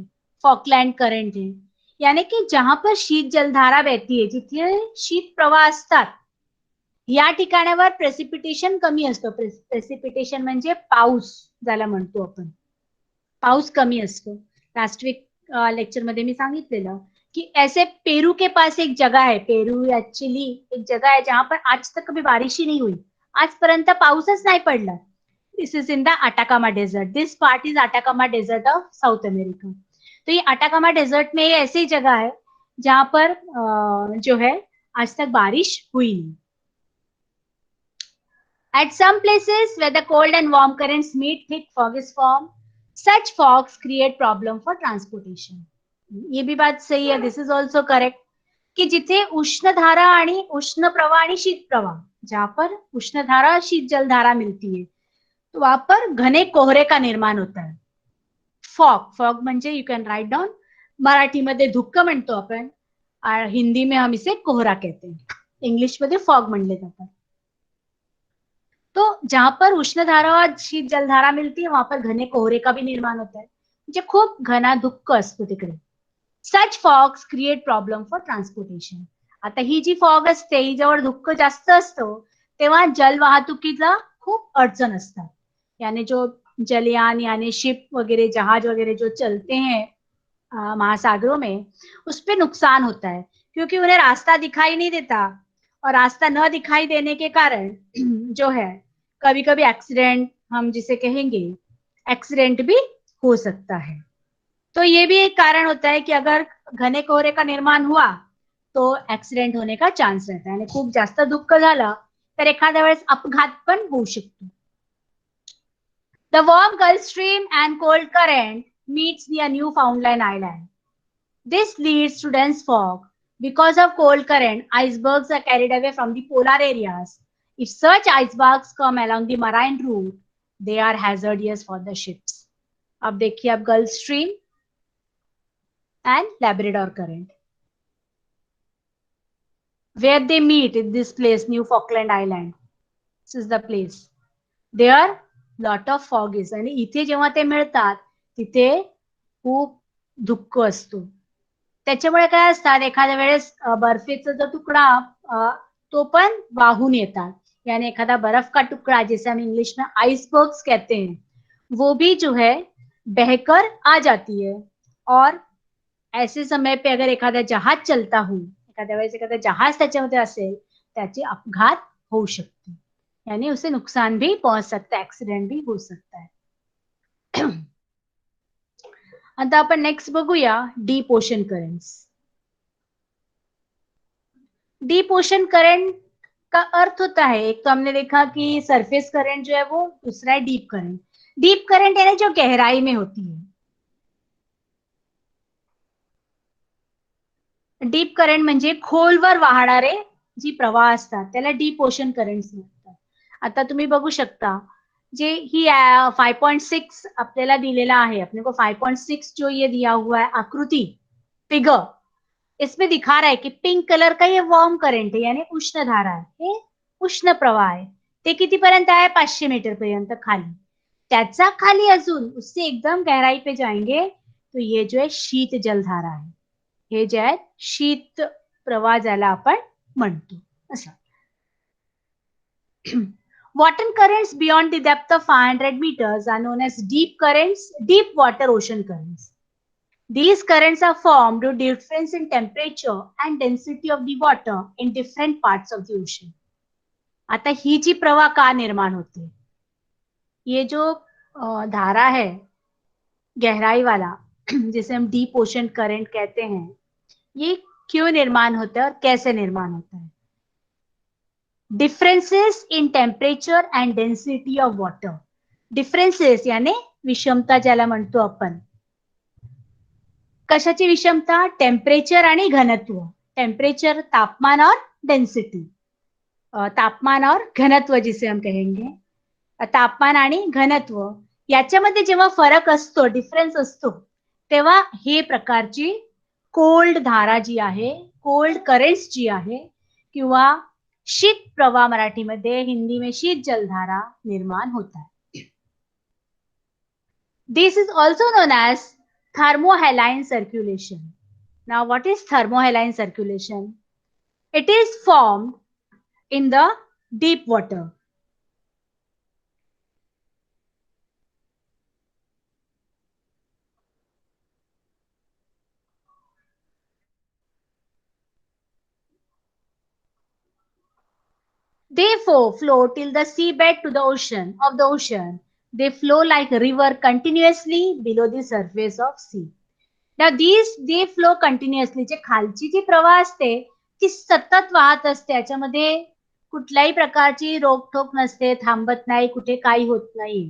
फॉकलँड करंट है. यानी कि जहां पर शीत जलधारा बहती है, जिथे शीत प्रवाह असतात, या ठिकाणावर प्रेसिपिटेशन कमी असतो. प्रेसिपिटेशन म्हणजे पाऊस ज्याला म्हणतो आपण, पाऊस कमी असतो. लास्ट वीक लेक्चर मध्ये मी सांगितलेलं कि ऐसे पेरू के पास एक जगह है, पेरू या चिली एक जगह है जहां पर आज तक कभी बारिश ही नहीं हुई, आजपर्यंत पाऊसच नाही पडला. This is in the Atacama desert. This part is Atacama desert of South America. तो ये अटाकामा डेजर्ट में ऐसी जगह है जहां पर जो है आज तक बारिश हुई नहीं. At some places where the cold and warm currents meet, thick fog is formed. Such fogs create problem for transportation. ये भी बात सही है. दिस इज ऑल्सो करेक्ट कि जिथे उष्ण धारा आणि उष्ण प्रवाह आणि शीत प्रवाह, जहां पर उष्ण धारा और शीत जल धारा मिलती है, तो वहां पर घने कोहरे का निर्माण होता है. फॉग, फॉग म्हणजे यू कैन राइट डाउन, मराठीमध्ये धुक्क म्हणतो आपण, हिंदी में हम इसे कोहरा कहते हैं, इंग्लिश मध्ये फॉग म्हणले जातात. तो जहां पर उष्ण धारा और शीत जलधारा मिलती है, वहां पर घने कोहरे का भी निर्माण होता है, म्हणजे खूप घना धुक्क असतो तिकडे. Such fogs create problem for transportation. आता ही जी फॉग असते, ही जवळ धुक्क जास्त असतो तेव्हा जल वाहतुकीला खूप अडचण असतात. यानी जो जलयान यानी शिप वगैरह, जहाज वगैरह जो चलते हैं महासागरों में, उस पर नुकसान होता है क्योंकि उन्हें रास्ता दिखाई नहीं देता, और रास्ता न दिखाई देने के कारण जो है कभी कभी एक्सीडेंट, हम जिसे कहेंगे एक्सीडेंट भी हो सकता है. तो ये भी एक कारण होता है कि अगर घने कोहरे का निर्माण हुआ तो ऍक्सिडेंट होने का चान्स रहता है. आणि खूप जास्त दुःख झालं तर एखाद्या वेळेस अपघात पण होऊ शकतो. The warm Gulf Stream and cold current meets near Newfoundland Island. This leads to dense fog. Because of cold current, icebergs are carried away from the polar areas. If such icebergs come along the marine route, they are hazardous for the ships. अब देखिए आप gulf stream and Labrador current. Where they meet in this place, Newfoundland Island. This is the place. There lot of fog is. आणि इथे जेव्हा ते मिळतात तिथे खूप धुक्क असतो. त्याच्यामुळे काय असतात, एखाद्या वेळेस बर्फीचा जो तुकडा तो पण वाहून येतात, यानी एखादा बर्फ का टुकड़ा जिसे हम इंग्लिश में आइसबर्ग्स कहते हैं, वो भी जो है बहकर आ जाती है. और ऐसे समय पे अगर एखादा जहाज चलता हो, एखाद्या वेळेस एखादा जहाज त्याच्यामध्ये असेल, त्याचे अपघात होऊ शकते, यानी उसे नुकसान भी पहुंच सकता है, ऍक्सिडेंट भी हो सकता है. आता आपण नेक्स्ट बघूया deep ocean currents. Deep ocean current का अर्थ होता है, एक तो हमने देखा कि सरफेस करंट जो है वो, दूसरा है डीप करंट. डीप करंट यानी जो गहराई में होती है. डीप करंट म्हणजे खोलवर वाहणारे जी प्रवाह असतात त्याला डीप ओशन करंट्स म्हणतात. आता तुम्ही बघू शकता, जे ही 5.6 आपल्याला दिलेला आहे, अपने को 5.6 जो ये दिया हुआ है आकृति फिगर, इसमें दिखा रहा है कि पिंक कलर का ये वॉर्म करंट है, यानी उष्ण धारा है, हे उष्ण प्रवाह आहे. ते कितीपर्यंत आहे, 500 मीटर पर्यंत खाली. त्याचा खाली अजून उससे एकदम गहराई पे जाएंगे तो ये जो है शीत जलधारा आहे. हे जे आहेत शीत प्रवाह ज्याला आपण म्हणतो असं. Water currents beyond the depth of 500 meters are known as deep currents, deep water ocean currents. These currents are formed due to difference in temperature and density of the water in different parts of the ocean. आता ही जी प्रवाह का निर्माण होते, ये जो धारा है गहराई वाला, जिसे हम डीप ओशन करंट कहते हैं, ये क्यों निर्माण होता है और कैसे निर्माण होता है. Differences in temperature and density of water. Differences याने विषमता ज्याला म्हणतो आपण. कशाची विषमता, टेम्परेचर आणि घनत्व. टेम्परेचर तापमान और डेन्सिटी, तापमान और घनत्व जिसे हम कहेंगे. तापमान आणि घनत्व याच्यामध्ये जेव्हा फरक असतो, डिफरन्स असतो, तेव्हा हे प्रकारची कोल्ड धारा जी आहे, कोल्ड करंट्स जी आहे, किंवा शीत प्रवाह मराठीमध्ये, हिंदी में शीत जलधारा निर्माण होता है. This is also known as thermohaline circulation. Now what is thermohaline circulation? It is formed in the deep water. They flow till the seabed to the ocean of the ocean. They flow like a river continuously below the surface of sea. Now they flow continuously. जे खालची जी प्रवाह असते ती सतत वाहत असते, याच्यामध्ये कुठल्याही प्रकारची रोकठोक नसते, थांबत नाही, कुठे काही होत नाही,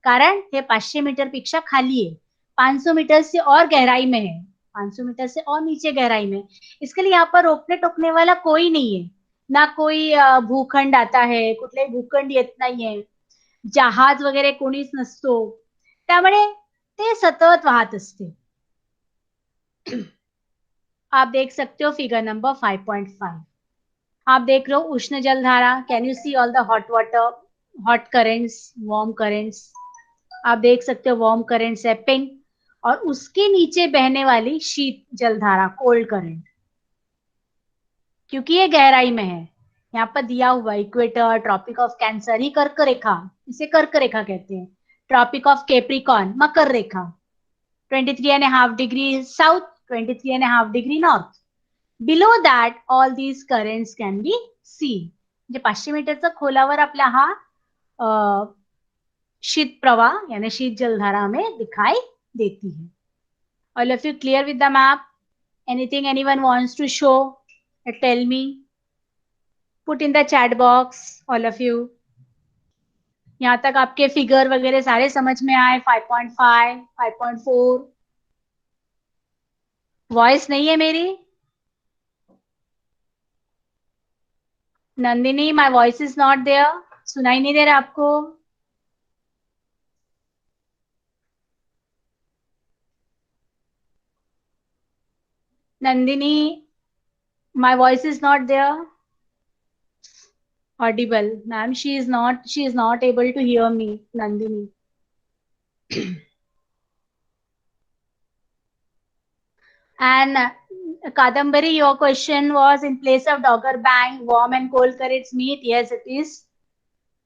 कारण हे 500 मीटर पेक्षा खाली है, 500 मीटर से और गहराई में है, 500 मीटर से और नीचे गहराई में. इसके लिए यहाँ पर रोकने टोकने वाला कोई नहीं है, ना कोई भूखंड आता है, कुठलाही भूखंड येत नाहीये, जहाज वगैरे कोणीच नसतो, त्यामुळे ते सतत वाहत असते. आप देख सकते हो फिगर नंबर 5.5. आप देख लो उष्ण जलधारा. Can you see all the hot water, hot currents, warm currents. आप देख सकते हो वार्म करेंट्स है पिंक, और उसके नीचे बहने वाली शीत जलधारा कोल्ड करंट, क्योंकि ये गहराई में है. यहाँ पर दिया हुआ इक्वेटर, ट्रॉपिक ऑफ कैंसर, ही कर्क रेखा, इसे कर्क रेखा कहते हैं. ट्रॉपिक ऑफ कैप्रिकॉन, मकर रेखा, 23.5 degree south, 23.5 degree north. Below that all these currents can be seen. म्हणजे 500 मीटरचा खोलावर आपला हा शीत प्रवाह यानी शीत जलधारा हमें दिखाई देती है. All of you clear with the map? Anything anyone wants to show? Tell me. Put in the chat box all of you. यहाँ तक आपके फिगर वगैरह सारे समझ में आए? 5.5, 5.4. वॉइस नहीं है मेरी? नंदिनी, माय वॉइस इज नॉट देयर. सुनाई नहीं दे रहा आपको? Nandini, my voice is not there. Audible, ma'am. She is not able to hear me, Nandini. And Kadambari, your question was in place of Dogger Bank, warm and cold currents meet. Yes, it is.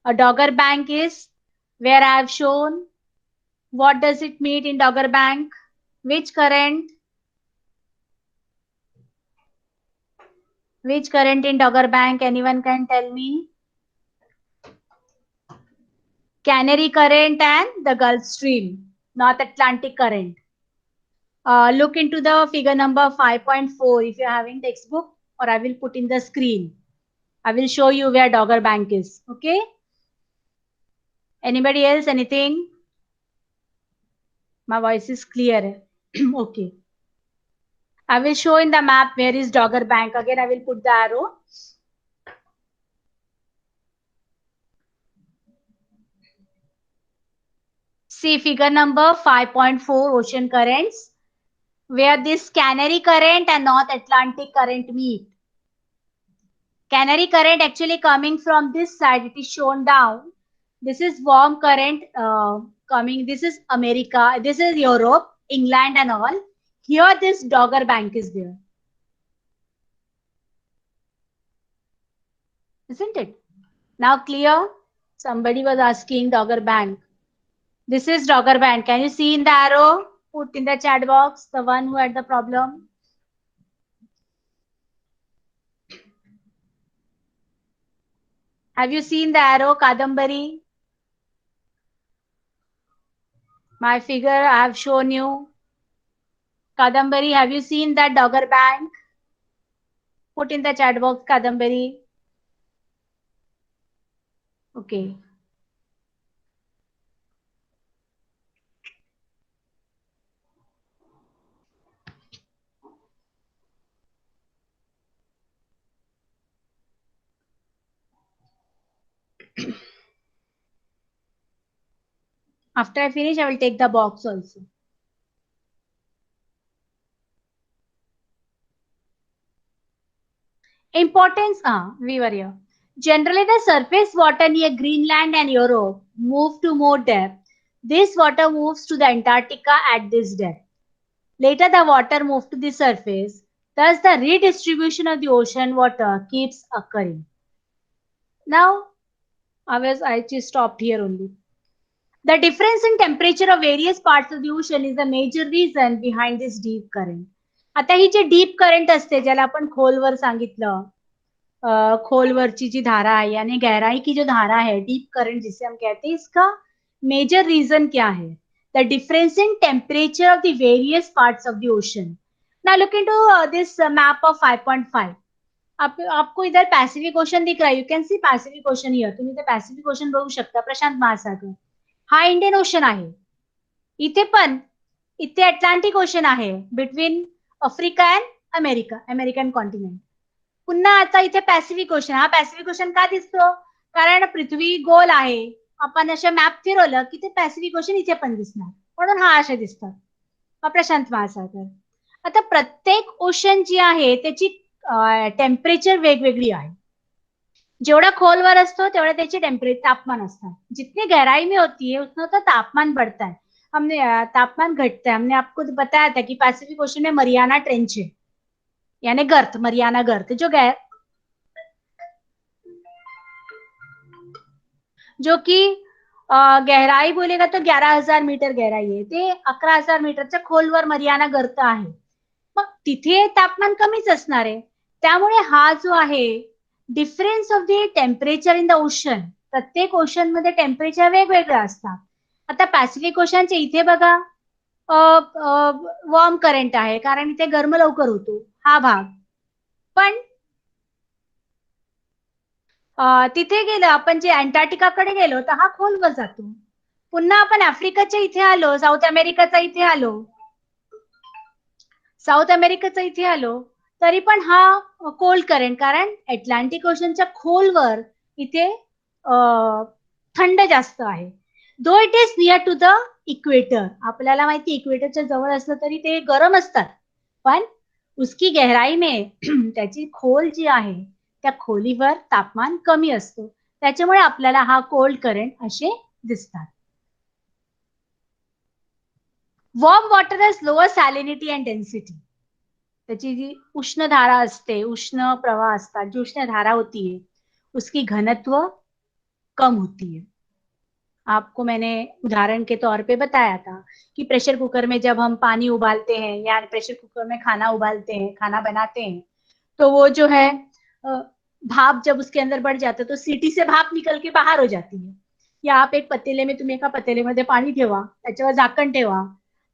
A Dogger Bank is where I have shown. What does it meet in Dogger Bank? Which current? Which current in Dogger Bank? Anyone can tell me? Canary current and the Gulf Stream, North Atlantic current. Look into the figure number 5.4 if you're having textbook, or I will put in the screen. I will show you where Dogger Bank is. Okay. Anybody else? Anything? My voice is clear. Okay. I will show in the map where is Dogger Bank. Again, I will put the arrow. See figure number 5.4, ocean currents, where this Canary current and North Atlantic current meet. Canary current actually coming from this side, it is shown down. This is warm current coming. This is America. This is Europe, England and all. Here this Dogger Bank is there. Isn't it? Now clear? Somebody was asking Dogger Bank. This is Dogger Bank. Can you see in the arrow? Put in the chat box, the one who had the problem. Have you seen the arrow, Kadambari? My figure I have shown you. Kadambari, have you seen that Dogger Bank? Put in the chat box, Kadambari. Okay. After I finish, I will take the box also. Importance, we were here. Generally, the surface water near Greenland and Europe move to more depth. This water moves to the Antarctica at this depth. Later, the water moves to the surface. Thus, the redistribution of the ocean water keeps occurring. Now, I just stopped here only. The difference in temperature of various parts of the ocean is the major reason behind this deep current. आता ही जे डीप करंट असते ज्याला आपण खोलवर सांगितलं, खोलवरची जी धारा है यानी गहराई की जो धारा है, डीप करंट जिसे हम कहते हैं, इसका मेजर रीजन क्या है? The difference in temperature of the various parts of the ocean. Now look into this map of 5.5. आपको इधर पॅसिफिक ओशन दिख रहा है. You can C Pacific ocean here. तुम्ही इथे पॅसिफिक ओशन बघू शकता, प्रशांत महासागर. हा इंडियन ओशन आहे. इथे पण इथे अटलांटिक ओशन आहे between Africa and America, American continent. पुन्हा आता इथे पॅसिफिक ओशन. हा पॅसिफिक ओशन का दिसतो? कारण पृथ्वी गोल आहे. आपण अशा मॅप फिरवलं की ते पॅसिफिक ओशन इथे पण दिसणार, म्हणून हा असे दिसतात. प्रशांत महासागर. आता प्रत्येक ओशन जी आहे त्याची टेम्परेचर वेगवेगळी आहे. जेवढा खोलवर असतो तेवढा त्याचे तापमान असतात. जितनी गहराई में होती है उतना तो तापमान बढ़ता है. हमने तापमान घटता है. हमने आपको बताया था कि पैसिफिक ओशन में मरियाना ट्रेंच है, यानी गर्त, मरियाना गर्त, जो कि गहराई बोलेगा तो 11,000 मीटर गहराई आहे. ते 11,000 मीटरच्या खोलवर मरियाना गर्त आहे. मग तिथे तापमान कमीच असणार आहे. त्यामुळे हा जो आहे difference of the temperature in the ocean, प्रत्येक ओशन मध्ये टेम्परेचर वेगवेगळं असतात. आता पॅसिफिक ओशनचे इथे बघा वॉर्म करंट आहे कारण इथे गरम लवकर होतो हा भाग. पण तिथे गेलो आपण, जे अंटार्क्टिकाकडे गेलो तर हा खोलवर जातो. पुन्हा आपण आफ्रिकाच्या इथे आलो, साऊथ अमेरिकाचा इथे आलो, साऊथ अमेरिकेचा इथे आलो, तरी पण हा कोल्ड करंट, कारण अटलांटिक ओशनच्या खोलवर इथे थंड जास्त आहे. Though it is near to the equator. आपल्याला माहिती इक्वेटरच्या जवळ असलं तरी ते गरम असतात, पण उसकी गहराई में त्याची खोल जी आहे त्या खोलीवर तापमान कमी असतो. त्याच्यामुळे आपल्याला हा कोल्ड करंट असे दिसतात. Warm water has lower salinity and density. त्याची जी उष्ण धारा असते, उष्ण प्रवाह असतात, जी उष्ण धारा होती है उसकी घनत्व कम होती है. आपको मैंने उदाहरण के तौर पे बताया था कि प्रेशर कुकर में जब हम पानी उबालते हैं या प्रेशर कुकर में खाना उबालते हैं, खाना बनाते हैं, तो वो जो है भाप जब उसके अंदर बढ़ जातं तो सीटी से भाप निकल के बाहर हो जाती है. या आप एक पतेले तुम्ही एका पतेलेमध्ये पाणी ठेवा, त्याच्यावर झाकण ठेवा.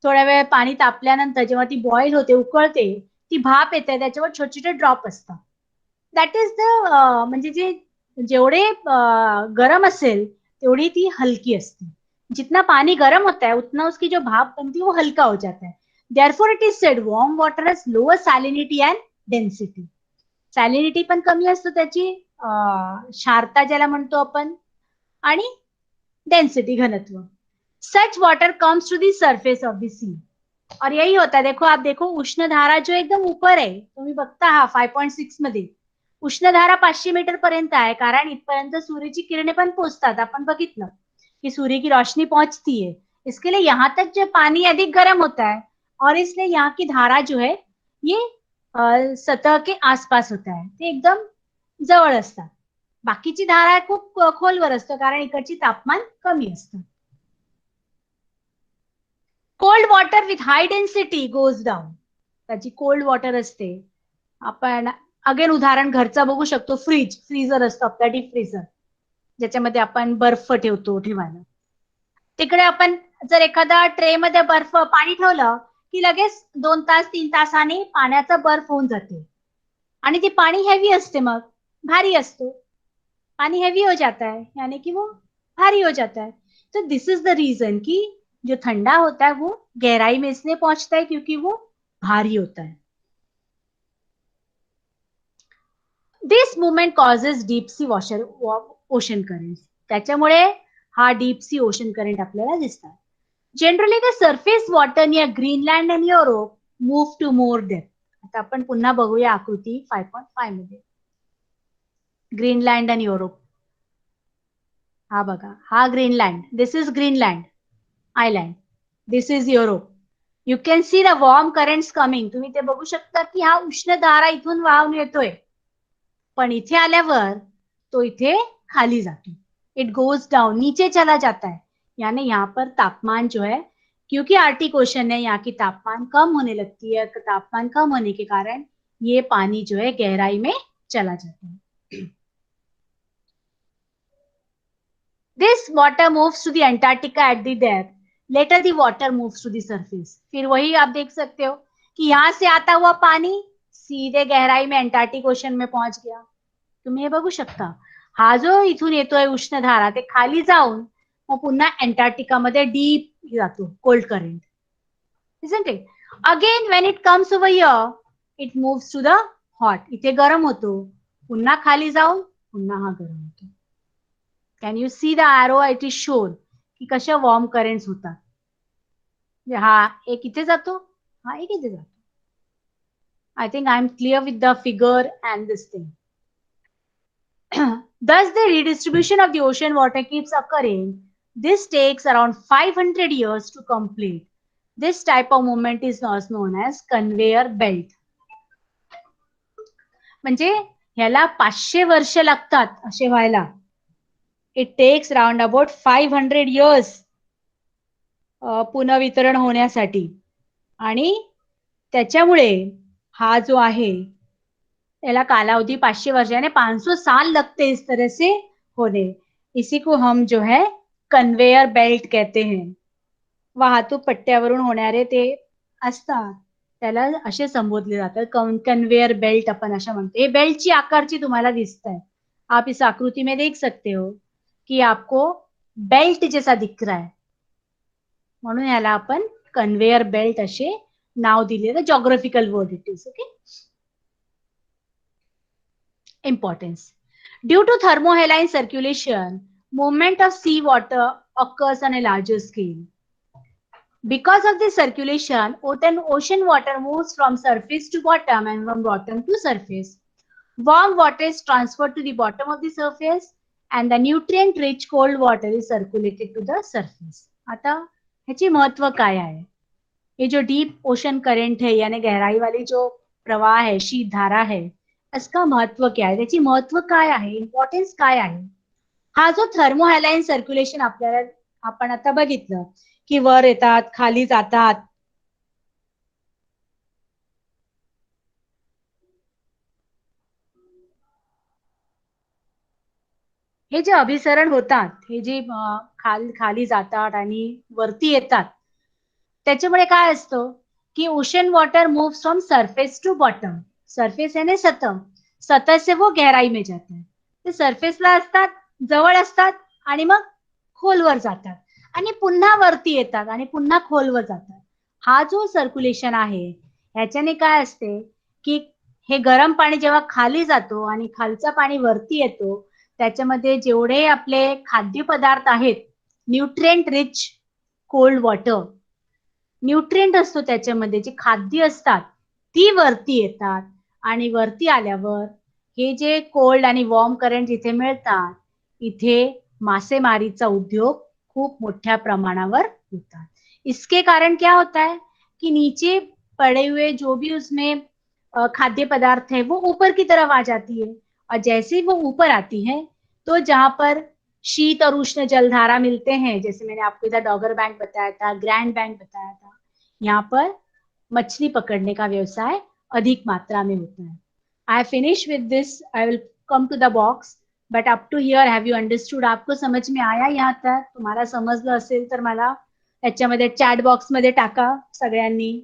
थोड्या वेळ पाणी तापल्यानंतर जेव्हा ती बॉईल होते, उकळते, ती भाप येते, त्याच्यावर छोटे-छोटे ड्रॉप असतात. दॅट इज द म्हणजे जे जेवढे गरम असेल तेवढी ती हल्की असते. जितना पानी गर्म होता है उतना उसकी जो भाप बनती है वो हल्का हो जाता है. Therefore it is said warm water has lower salinity and density. Salinity पण कमी असतो त्याची, क्षारता ज्याला म्हणतो आपण, आणि डेन्सिटी घनत्व. Such water comes to the surface of the sea. और यही होता है, देखो आप देखो उष्ण धारा जो एकदम ऊपर आहे, तुम्ही बघता हा 5.6 मध्ये उष्ण धारा 500 मीटर पर्यंत आहे, कारण इथपर्यंत सूर्याची किरणे पण पोहोचतात. आपण बघितलं कि सूर्य की रोशनी पहुंचती है, इसके लिए यहाँ तक जो पानी अधिक गर्म होता है और इसलिए यहाँ की धारा जो है ये सतह के आसपास होता है, ते एकदम जवळ असतात. बाकीची धारा खूप खोलवर असतं, कारण इकडची तापमान कमी असतं. Cold water with high density goes down. त्याची कोल्ड वॉटर असते. आपण अगेन उदाहरण घरचा बघू शकतो, फ्रीजर असतो आपला, डीप फ्रीजर, ज्याच्यामध्ये आपण बर्फ ठेवतो ठेवायला. तिकडे आपण जर एखादा ट्रे मध्ये बर्फ पाणी ठेवलं की लगेच 2 तास 3 तासाने पाण्याचा बर्फ होऊन जाते आणि ती पाणी हेवी असते, मग भारी असतो. पानी हेवी हो जाता है, यानी कि वो भारी हो जाता है. तो दिस इज द रीजन कि जो ठंडा होता है वो गहराई में इसलिए पहुंचता है क्योंकि वो भारी होता है. This movement causes deep sea ocean current. त्याच्यामुळे हा डीप सी ओशन करंट आपल्याला दिसतात. Generally the surface water near Greenland and Europe move to more depth. आता आपण पुन्हा बघूया आकृती 5.5 मध्ये. ग्रीनलँड आणि युरोप, हा बघा, हा Greenland, this is Greenland island, this is Europe. You can see the warm currents coming. तुम्ही ते बघू शकता की हा उष्ण धारा इथून वाहून येतोय, पण इथे आल्यावर तो इथे खाली जातो. इट गोज डाउन, नीचे चला जाता है. यानी यहाँ पर तापमान जो है, क्योंकि आर्टिक ओशन है, यहाँ की तापमान कम होने लगती है. तापमान कम होने के कारण ये पानी जो है गहराई में चला जाता है. This water moves to the Antarctica at the depth. Later the water moves to the surface. फिर वही आप देख सकते हो कि यहाँ से आता हुआ पानी सीधे गहराई में अंटार्कटिक ओशन में पहुंच गया. तुम्ही हे बघू शकता, हा जो इथून येतोय उष्ण धारा, ते खाली जाऊन मग पुन्हा अंटार्क्टिका मध्ये डीप जातो cold current. isn't it? Again when it comes over here, it moves to the hot. इथे गरम होतो, पुन्हा खाली जाऊन पुन्हा हा गरम होतो. Can you see the arrow? It is shown की कशा वॉर्म करंट्स होतात. हा एक इथे जातो, हा एक इथे जातो. I think I am clear with the figure and this thing. Thus the redistribution of the ocean water keeps occurring. This takes around 500 years to complete. This type of movement is known as conveyor belt. म्हणजे ह्याला 500 वर्ष लागतात असे व्हायला. It takes round about 500 years पुनर्वितरण होण्यासाठी. आणि त्याच्यामुळे हा जो आहे याला कालावधी 500 वर्ष यानी 500 साल लगते इस तरह से होने. इसी को हम जो है कन्वेयर बेल्ट कहते हैं. वाहतूक पट्ट्यावरून होणारे ते असतात त्याला असे संबोधले जातात, कन्वेयर बेल्ट आपण अशा म्हणतो. हे बेल्टची आकारची तुम्हाला दिसत आहे. आप इस आकृति में देख सकते हो कि आपको बेल्ट जैसा दिख रहा है, म्हणून याला आपण कन्वेयर बेल्ट असे नाव दिले. Geographical word it is. Okay. Importance. Due to thermohaline circulation, movement of sea water occurs on a larger scale. Because of this circulation, ocean water moves from surface to bottom and from bottom to surface. Warm water is transferred to the bottom of the surface and the nutrient-rich cold water is circulated to the surface. आता ह्याची महत्व काय आहे? ये जो डीप ओशन करंट है यानी गहराई वाली जो प्रवाह आहे, शीतधारा आहे, इसका महत्व क्या आहे, त्याची महत्व काय आहे, इम्पॉर्टन्स काय आहे. हा जो थर्मोहायलाईन सर्क्युलेशन आपल्याला आपण आता बघितलं की वर येतात, खाली जातात, हे जे अभिसरण होतात, हे जे खाली जातात आणि वरती येतात, त्याच्यामुळे काय असतं कि ocean water moves from surface to bottom. Surface है ना सतह, सतह से वो गहराई में जाते हैं. ते सरफेसला असतात, जवळ असतात आणि मग खोलवर जातात आणि पुन्हा वरती येतात आणि पुन्हा खोलवर जातात. हा जो सर्क्युलेशन आहे ह्याच्याने काय असते की हे गरम पाणी जेव्हा खाली जातो आणि खालचं पाणी वरती येतो, त्याच्यामध्ये जेवढे आपले खाद्यपदार्थ आहेत, nutrient rich cold water, nutrient असतो त्याच्यामध्ये, जे खाद्य असतात ती वरती येतात आणि वरती आल्यावर हे जे कोल्ड आणि वॉर्म करंट जिथे मिळतात, इथे मासेमारीचा उद्योग खूप मोठ्या प्रमाणावर होता. इसके कारण क्या होता है कि नीचे पड़े हुए जो भी उसमें खाद्य पदार्थ है वो ऊपर की तरफ आ जाती है, और जैसे ही वो ऊपर आती है तो जहां पर शीत और उष्ण जलधारा मिलते हैं, जैसे मैंने आपको इधर डॉगर बैंक बताया था, ग्रैंड बैंक बताया था, यहाँ पर मछली पकड़ने का व्यवसाय अधिक मात्रा में होता है. I finish with this, I will come to the box. But up to here have you understood? आपको समझ में आया यहाँ तक? तुम्हाला समजलं असेल तर मला त्याच्यामध्ये चॅट बॉक्स मध्ये टाका सगळ्यांनी.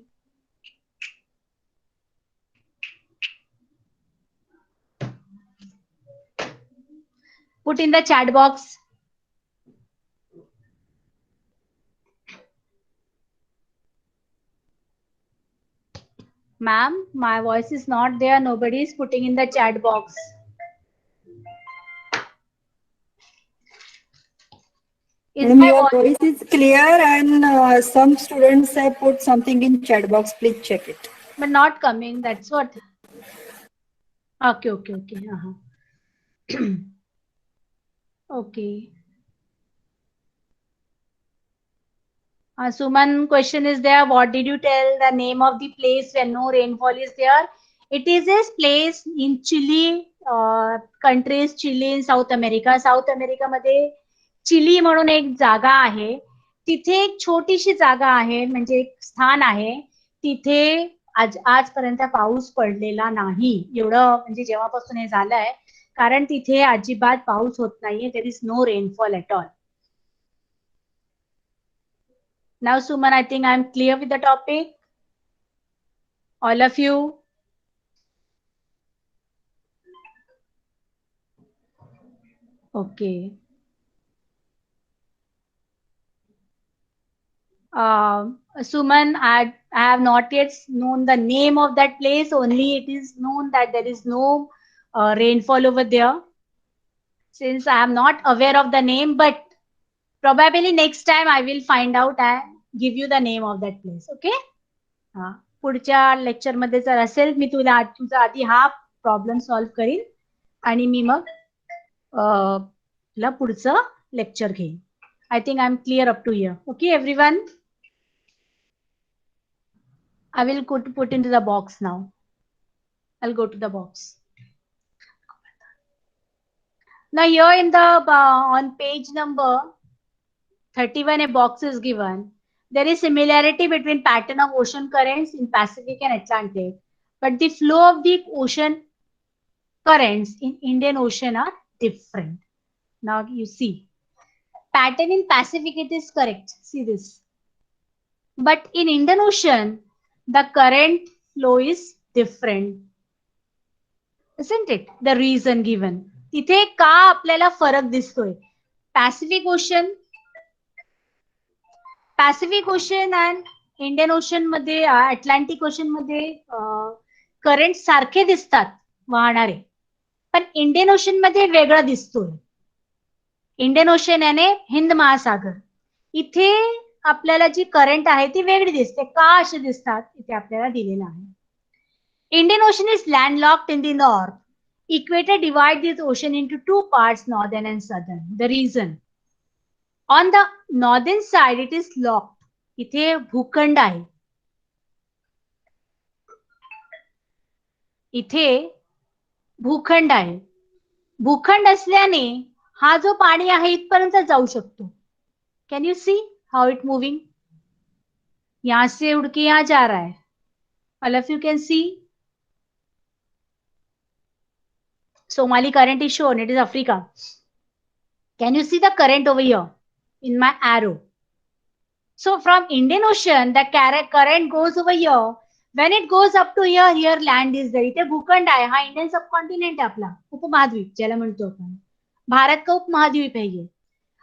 Put in the chat box. Ma'am, my voice is not there. Nobody is putting in the chat box. Is Madam, my your voice voice is clear and some students have put something in chat box. Please check it. but not coming? That's what. Okay, okay, okay. Okay. Suman, question is there. What did you tell the name of the place when no rainfall is there? It is a place in Chile, countries Chile in South America. South America मध्ये चिली म्हणून एक जागा आहे. तिथे एक छोटीशी जागा आहे, म्हणजे एक स्थान आहे, तिथे आजपर्यंत पाऊस पडलेला नाही. एवढं म्हणजे जेव्हापासून हे झालंय, कारण तिथे अजिबात पाऊस होत नाहीये. There is no rainfall at all. Now, Suman, I think I'm clear with the topic. All of you. Okay. Suman, I have not yet known the name of that place. Only it is known that there is no rainfall over there. Since I am not aware of the name, but probably next time I will find out and give you the name of that place. Okay? पुढच्या लेक्चर मध्ये जर असेल, मी तुझा आधी हा प्रॉब्लेम सॉल्व्ह करीन आणि मी मग तुला पुढचं लेक्चर घेईन. I think I'm clear up to here. Okay, everyone? I will put into the box now. I'll go to the box. Now here in the on page number 31, a box is given. There is similarity between pattern of ocean currents in Pacific and Atlantic, but the flow of the ocean currents in Indian Ocean are different. Now you see, pattern in Pacific, it is correct. See this. But in Indian Ocean, the current flow is different. Isn't it? The reason given. तिथे का आपल्याला फरक दिसतोय? Pacific ocean and Indian ocean मध्ये, अटलांटिक ओशन मध्ये करंट सारखे दिसतात वाहणारे, पण इंडियन ओशन मध्ये वेगळं दिसतोय. इंडियन ओशन याने हिंद महासागर, इथे आपल्याला जी करंट आहे ती वेगळी दिसते. का असे दिसतात इथे आपल्याला दिलेलं आहे. Indian Ocean is landlocked in the north. Equator divides this ocean into two parts, northern and southern. The reason, on the northern side it is locked. इथे भूखंड आहे. इथे भूखंड आहे. भूखंड असल्याने हा जो पाणी आहे इथपर्यंत जाऊ शकतो. Can you see how it moving? यहां से उड़ के यहां जा रहा है. All of you can see. Somali current is shown. It is Africa. Can you see the current over here in my arrow? So from Indian Ocean, the current goes over here. When it goes up to here, here land is there. इथे भूखंड आहे. हा इंडियन सबकॉन्टिनेंट है आपला, उपमहाद्वीप ज्याला म्हणतो आपण. भारत का उपमहाद्वीप है ये.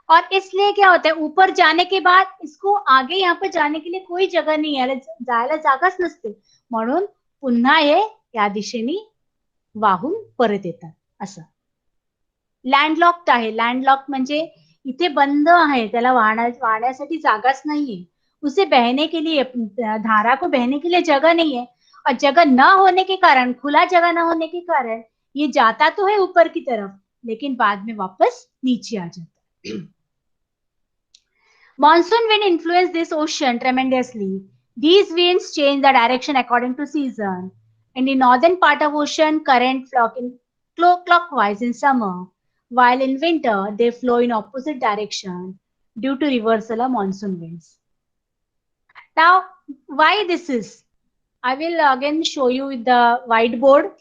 और इसलिए क्या होता है, ऊपर जाने के बाद इसको आगे यहाँ पर जाने के लिए कोई जगह नहीं आहे, जायला जागाच नसते. म्हणून पुन्हा हे या दिशेने वाहून परत येतात असं. लँडलॉक्ड आहे. लँडलॉक म्हणजे इथे बंद आहे, त्याला वाहण्यासाठी जागाच नाहीये. उसे बहने के लिए, धारा को बहने के लिए जगह नहीं है. और जगह न होने के कारण, खुला जगह न होने के कारण ये जाता तो है ऊपर की तरफ, लेकिन बाद में वापस नीचे आ जाता है. Monsoon wind influence this ocean tremendously. These winds change the direction according to season. In the northern part of ocean, current flow in clockwise in summer, while in winter they flow in opposite direction due to reversal of monsoon winds. Now, why this is? I will again show you with the whiteboard.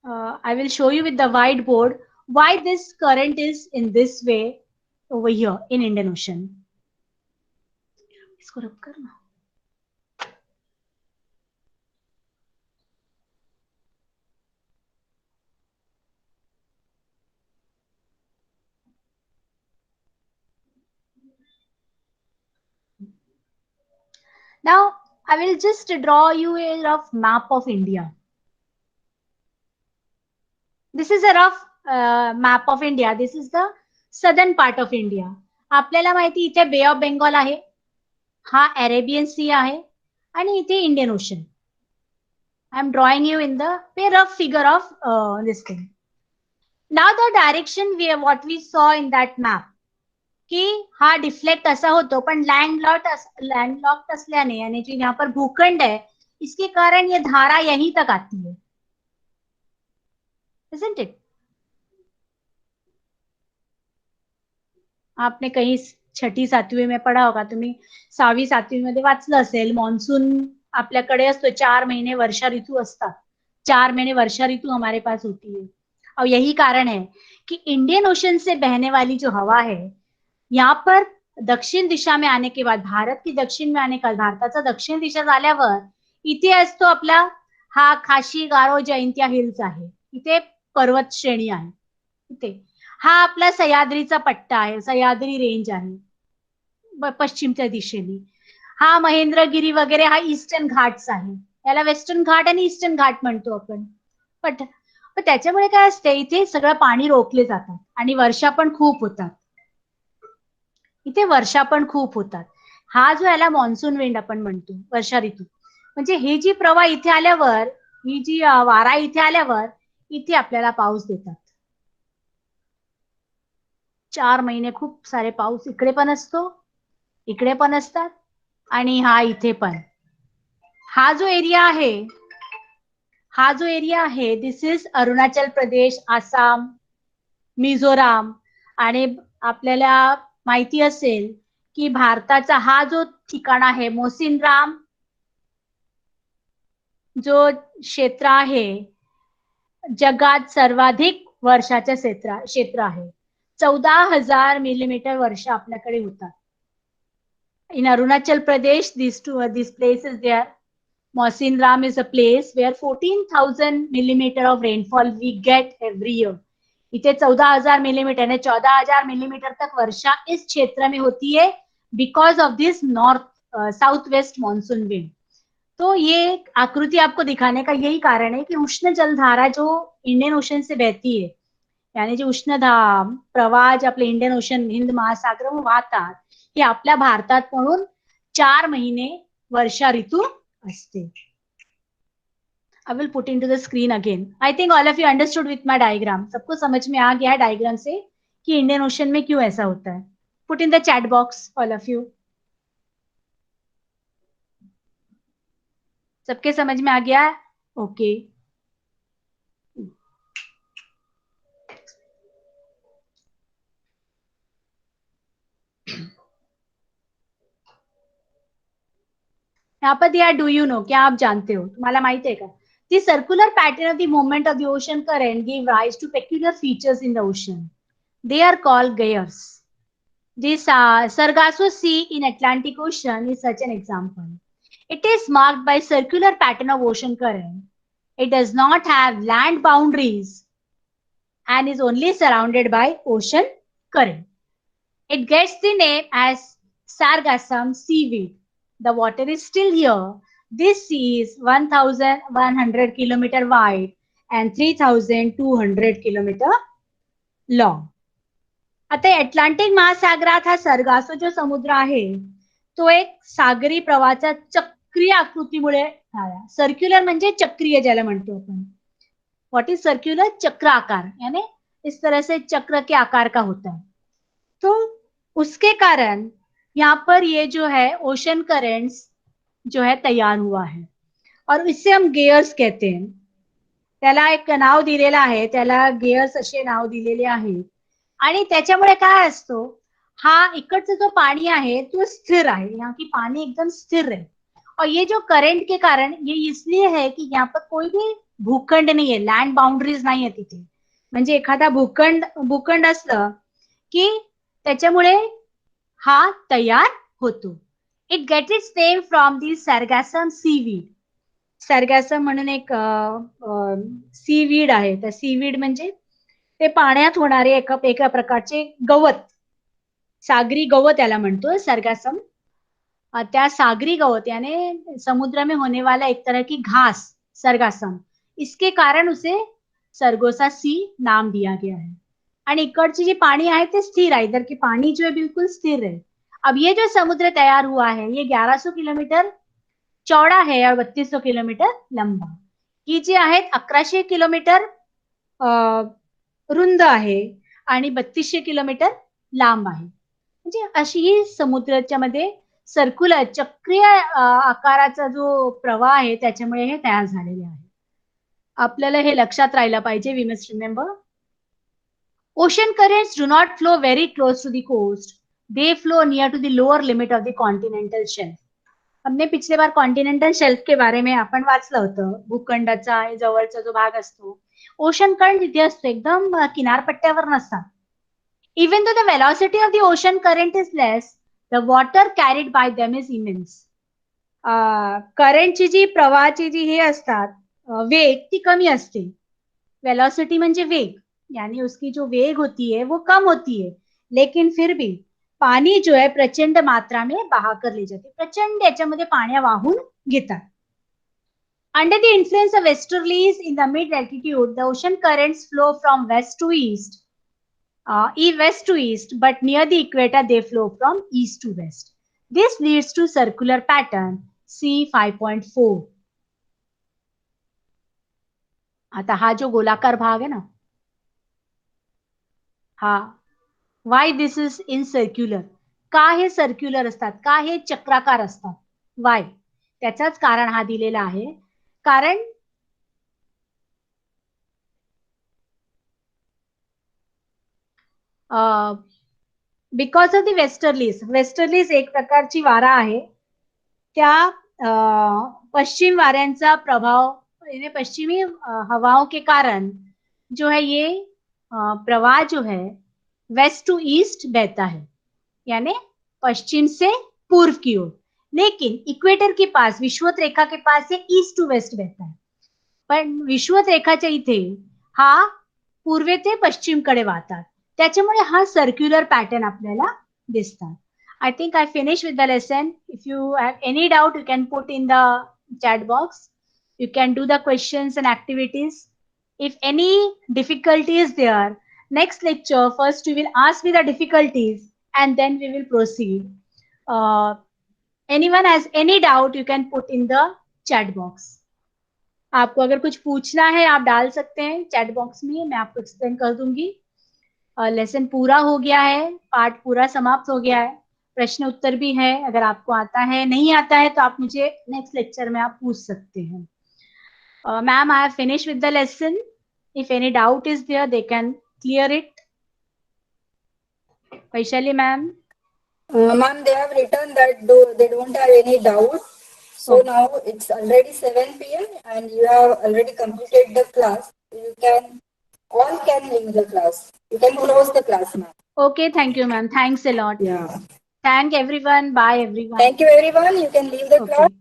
I will show you with the whiteboard why this current is in this way over here in Indian Ocean. इसको रब करना. Now, I will just draw you a rough map of India. This is a rough map of India. This is the southern part of India. आपल्याला माहिती इथे बे ऑफ बेंगॉल आहे, हा अरेबियन सी आहे, आणि इथे Indian ocean. I am drawing you in the rough figure of this thing. Now the direction what we saw in that map, की हा डिफ्लेक्ट असा होतो, पण लँडलॉक्ड असल्याने यानी जो यहाँ पर भूखंड है, इसके कारण ये धारा यहीं तक आती है. Isn't it? आपने कहीं 6ठी 7वी में पढ़ा होगा, तुम्ही 6वी 7वी मध्ये वाचलं असेल. मॉन्सून आपल्याकडे असतो, 4 महीने वर्षा ऋतू असतात. 4 महीने वर्षा ऋतु हमारे पास होती है. और यही कारण है कि इंडियन ओशन से बहने वाली जो हवा है, यहाँ पर दक्षिण दिशा में आने के बाद, भारत की दक्षिण में आने का, भारताचा दक्षिण दिशा झाल्यावर इथे असतो आपला हा खाशी गारो जयंतिया हिल्स आहे. इथे पर्वत श्रेणी आहे. इथे हा आपला सह्याद्रीचा पट्टा आहे, सह्याद्री रेंज आहे पश्चिमच्या दिशेने. हा महेंद्रगिरी वगैरे हा ईस्टर्न घाट्स आहे. याला वेस्टर्न घाट आणि ईस्टर्न घाट म्हणतो आपण. पण त्याच्यामुळे काय असते, इथे सगळं पाणी रोखले जातात आणि वर्षा पण खूप होतात. इथे वर्षा पण खूप होतात. हा जो याला मॉन्सून विंड आपण म्हणतो, वर्षा ऋतू. म्हणजे हे जी प्रवाह इथे आल्यावर, ही जी वारा इथे आल्यावर इथे आपल्याला पाऊस देतात. 4 महिने खूप सारे पाऊस इकडे पण असतो, इकडे पण असतात, आणि हा इथे पण. हा जो एरिया आहे, दिस इज अरुणाचल प्रदेश, आसाम, मिझोराम. आणि आपल्याला माहिती असेल की भारताचा हा जो ठिकाण आहे, मोसिनराम जो क्षेत्र आहे, जगात सर्वाधिक वर्षाचे क्षेत्र आहे. 14,000 मिलीमीटर वर्ष आपल्याकडे होतात. In Arunachal Pradesh, these places there. Mosinram is a place where 14,000 millimeter of rainfall we get every year. इथे 14,000 मिलीमीटर ने 14,000 मिलीमीटर तक वर्षा इस क्षेत्र में होती है because of this south west monsoon wind. तो ये आकृति आपको दिखाने का यही कारण है कि उष्ण जलधारा जो इंडियन ओशन से बहती है, यानी जो उष्ण प्रवाह जे आपले इंडियन ओशन, हिंद महासागर वाहतात, हे आपल्या भारतात म्हणून 4 महीने वर्षा ऋतू असते. I will put into the screen again. I think all of you understood with my diagram. सबको समझ में आ गया है डायग्राम से कि इंडियन ओशन में क्यों ऐसा होता है. Put in the chat box, all of you. सबके समझ में आ गया है? ओके. यहाँ पर दिया डू यू नो, क्या आप जानते हो, तुम्हाला माहिती है का? The circular pattern of the movement of the ocean current give rise to peculiar features in the ocean. They are called gyres. This Sargasso Sea in Atlantic Ocean is such an example. It is marked by circular pattern of ocean current. It does not have land boundaries and is only surrounded by ocean current. It gets the name as Sargassum seaweed. The water is still here. This sea is 1,100 kilometer wide and 3,200 kilometer long. आता अटलांटिक महासागरात हा सर्गासो जो समुद्र आहे तो एक सागरी प्रवाहाचा चक्रीय आकृतीमुळे सर्क्युलर म्हणजे चक्रीय ज्याला म्हणतो आपण. What is circular? चक्र आकार, यानी इस तरह से चक्र के आकार का होता है. तो उसके कारण यहाँ पर ये जो है ओशन करेंट्स जो है तैयार हुआ है और इससे हम गेयर्स कहते हैं. त्याला एक नाव दिलेलं आहे, त्याला गेयर्स असे नाव दिलेले आहे. आणि त्याच्यामुळे काय असतो, हा इकडचा जो पानी आहे तो स्थिर आहे, यहाँ की पानी एकदम स्थिर है. और ये जो करंट के कारण ये इसलिए है कि यहाँ पर कोई भी भूखंड नहीं है, लँड बाउंड्रीज नाही आहे तिथे. म्हणजे एखादा भूखंड असलं की त्याच्यामुळे हा तयार होतो. It get its name from the sargassum seaweed. Sargassum म्हणून एक सीवीड आहे. तर सीवीड म्हणजे ते पाण्यात होणारे एका प्रकारचे गवत, सागरी गवत याला म्हणतो सर्गासम. त्या सागरी गवत यानी समुद्र में होने वाला एक तरह की घास सर्गासम, इसके कारण उसे सरगोसा सी नाम दिया गया है. आणि इकडची जी पाणी आहे ते स्थिर आहे, इधर की पानी जो है बिल्कुल स्थिर है. अब ये जो समुद्र तैयार हुआ है ये 1100 किलोमीटर चौड़ा है और 3200 किलोमीटर लंबा. ही जी आहेत 1100 किलोमीटर रुंद आहे आणि 3200 किलोमीटर लांब आहे. म्हणजे अशी ही समुद्राच्या मध्ये सर्क्युलर चक्रीय आकाराचा जो प्रवाह आहे त्याच्यामुळे हे तयार झालेले आहे. आपल्याला हे लक्षात राहिलं पाहिजे. We must remember ocean currents do not flow very close to the coast. They flow near to the lower limit of the continental shelf. हमने पिछले बार कॉन्टिनेंटल शेल्फ के बारे में आपण वाचलं होतं. भूखंडाचा जवळचा जो भाग असतो, ओशन करंट तिथे असतो, एकदम किनारपट्ट्यावर नसतात. Even though the velocity of the ocean current is less, the water carried by them is immense. करंटची जी प्रवाहाची जी हे असतात वेग ती कमी असते. वेलोसिटी म्हणजे वेग, यानी उसकी जो वेग होती है वो कम होती है, लेकिन फिर भी पानी जो है प्रचंड मात्रा में बहा कर ले जाते, प्रचंड याच्यामध्ये पाण्या वाहून घेतात. Under the influence of westerlies in the mid altitude, the ocean currents flow from west to east. West to east, but near the equator they flow from east to west. This leads to circular pattern C5.4. आता हा जो गोलाकार भाग है ना, हा Y this is in circular. का हे सर्क्युलर असतात, का हे चक्राकार असतात, वाय? त्याचाच कारण हा दिलेला आहे. कारण because of the westerlies. Westerlies एक प्रकारची वारा आहे. त्या पश्चिम वाऱ्यांचा प्रभाव, पश्चिमी हवाओं के कारण जो है ये प्रवाह जो है वेस्ट टू ईस्ट बहता है, यानी पश्चिम से पूर्व की ओर. लेकिन इक्वेटर के पास, विषुवत रेखा के पास ये ईस्ट टू वेस्ट बहता है. पण विषुवत रेखाच्या इथे हा पूर्वे ते पश्चिमकडे वाहतात. त्याच्यामुळे हा सर्क्युलर पॅटर्न आपल्याला दिसतात. I think I finished with the lesson. If you have any doubt, you can put in the chat box. You can do the questions and activities. If any difficulty is there, next lecture, first we will ask me the difficulties and then we will proceed. Anyone has any doubt, you can put in the chat box. आपको अगर कुछ पूछना है आप डाल सकते हैं चैट बॉक्स में, मैं आपको एक्सप्लेन कर दूंगी. लेसन पूरा हो गया है, पार्ट पूरा समाप्त हो गया है. प्रश्न उत्तर भी है, अगर आपको आता है, नहीं आता है तो आप मुझे नेक्स्ट लेक्चर में आप पूछ सकते हैं. Ma'am, I have finished with the lesson. If any doubt is there they can clear it. Vaishali ma'am. Ma'am, they have written that they don't have any doubt. So now it's already 7 p.m. and you have already completed the class. You can all can leave the class. You can close the class now. Okay, thank you, ma'am. Thanks a lot. Yeah. Thank everyone. Bye, everyone. Thank you, everyone. You can leave the Okay. class.